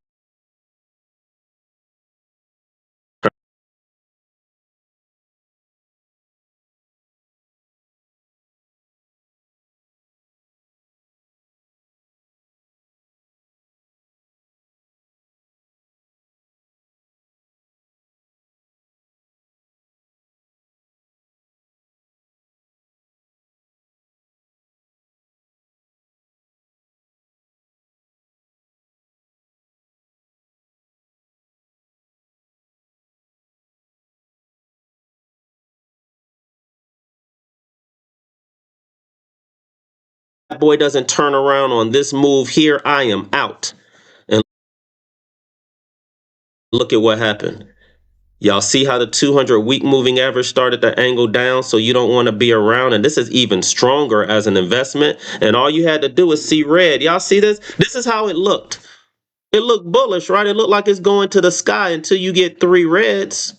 That boy doesn't turn around on this move here, I am out. And look at what happened. Y'all see how the 200-week moving average started to angle down, so you don't want to be around. And this is even stronger as an investment. And all you had to do is see red. Y'all see this? This is how it looked. It looked bullish, right? It looked like it's going to the sky until you get 3 reds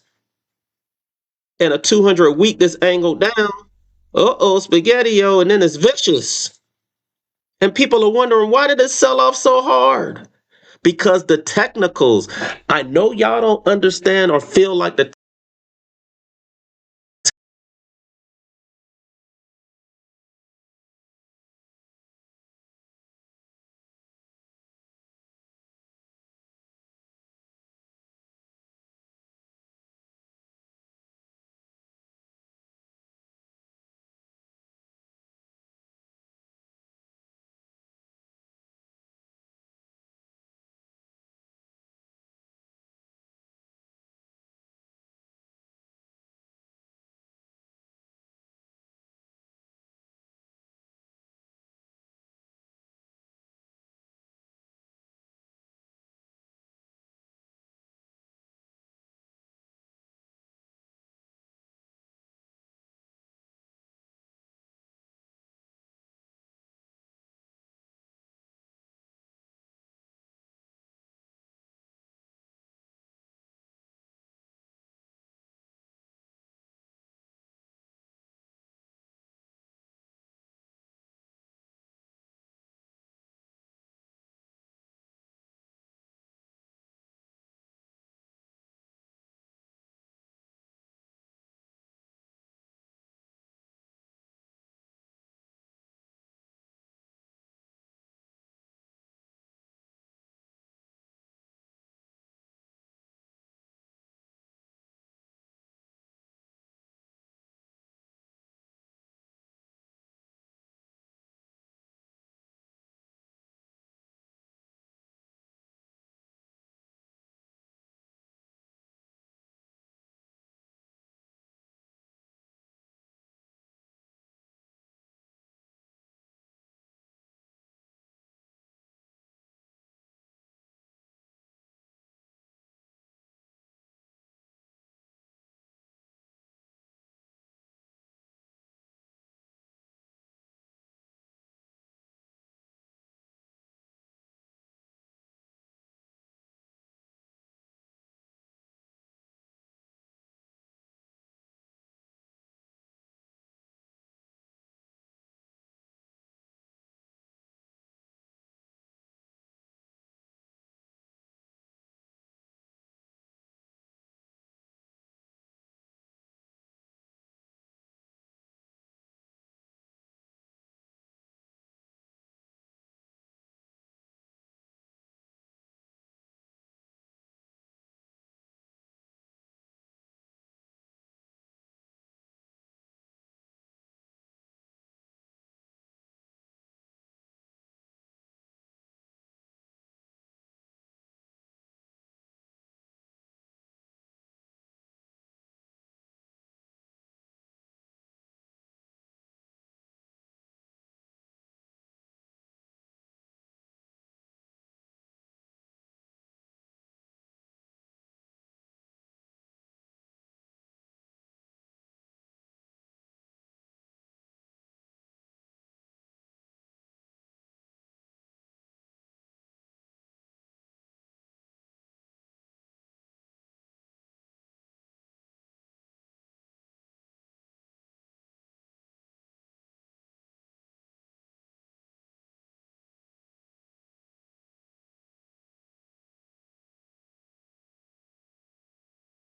and a 200-week that's angled down. Uh-oh, spaghetti-o, and then it's vicious. And people are wondering, why did it sell off so hard? Because the technicals, I know y'all don't understand or feel like the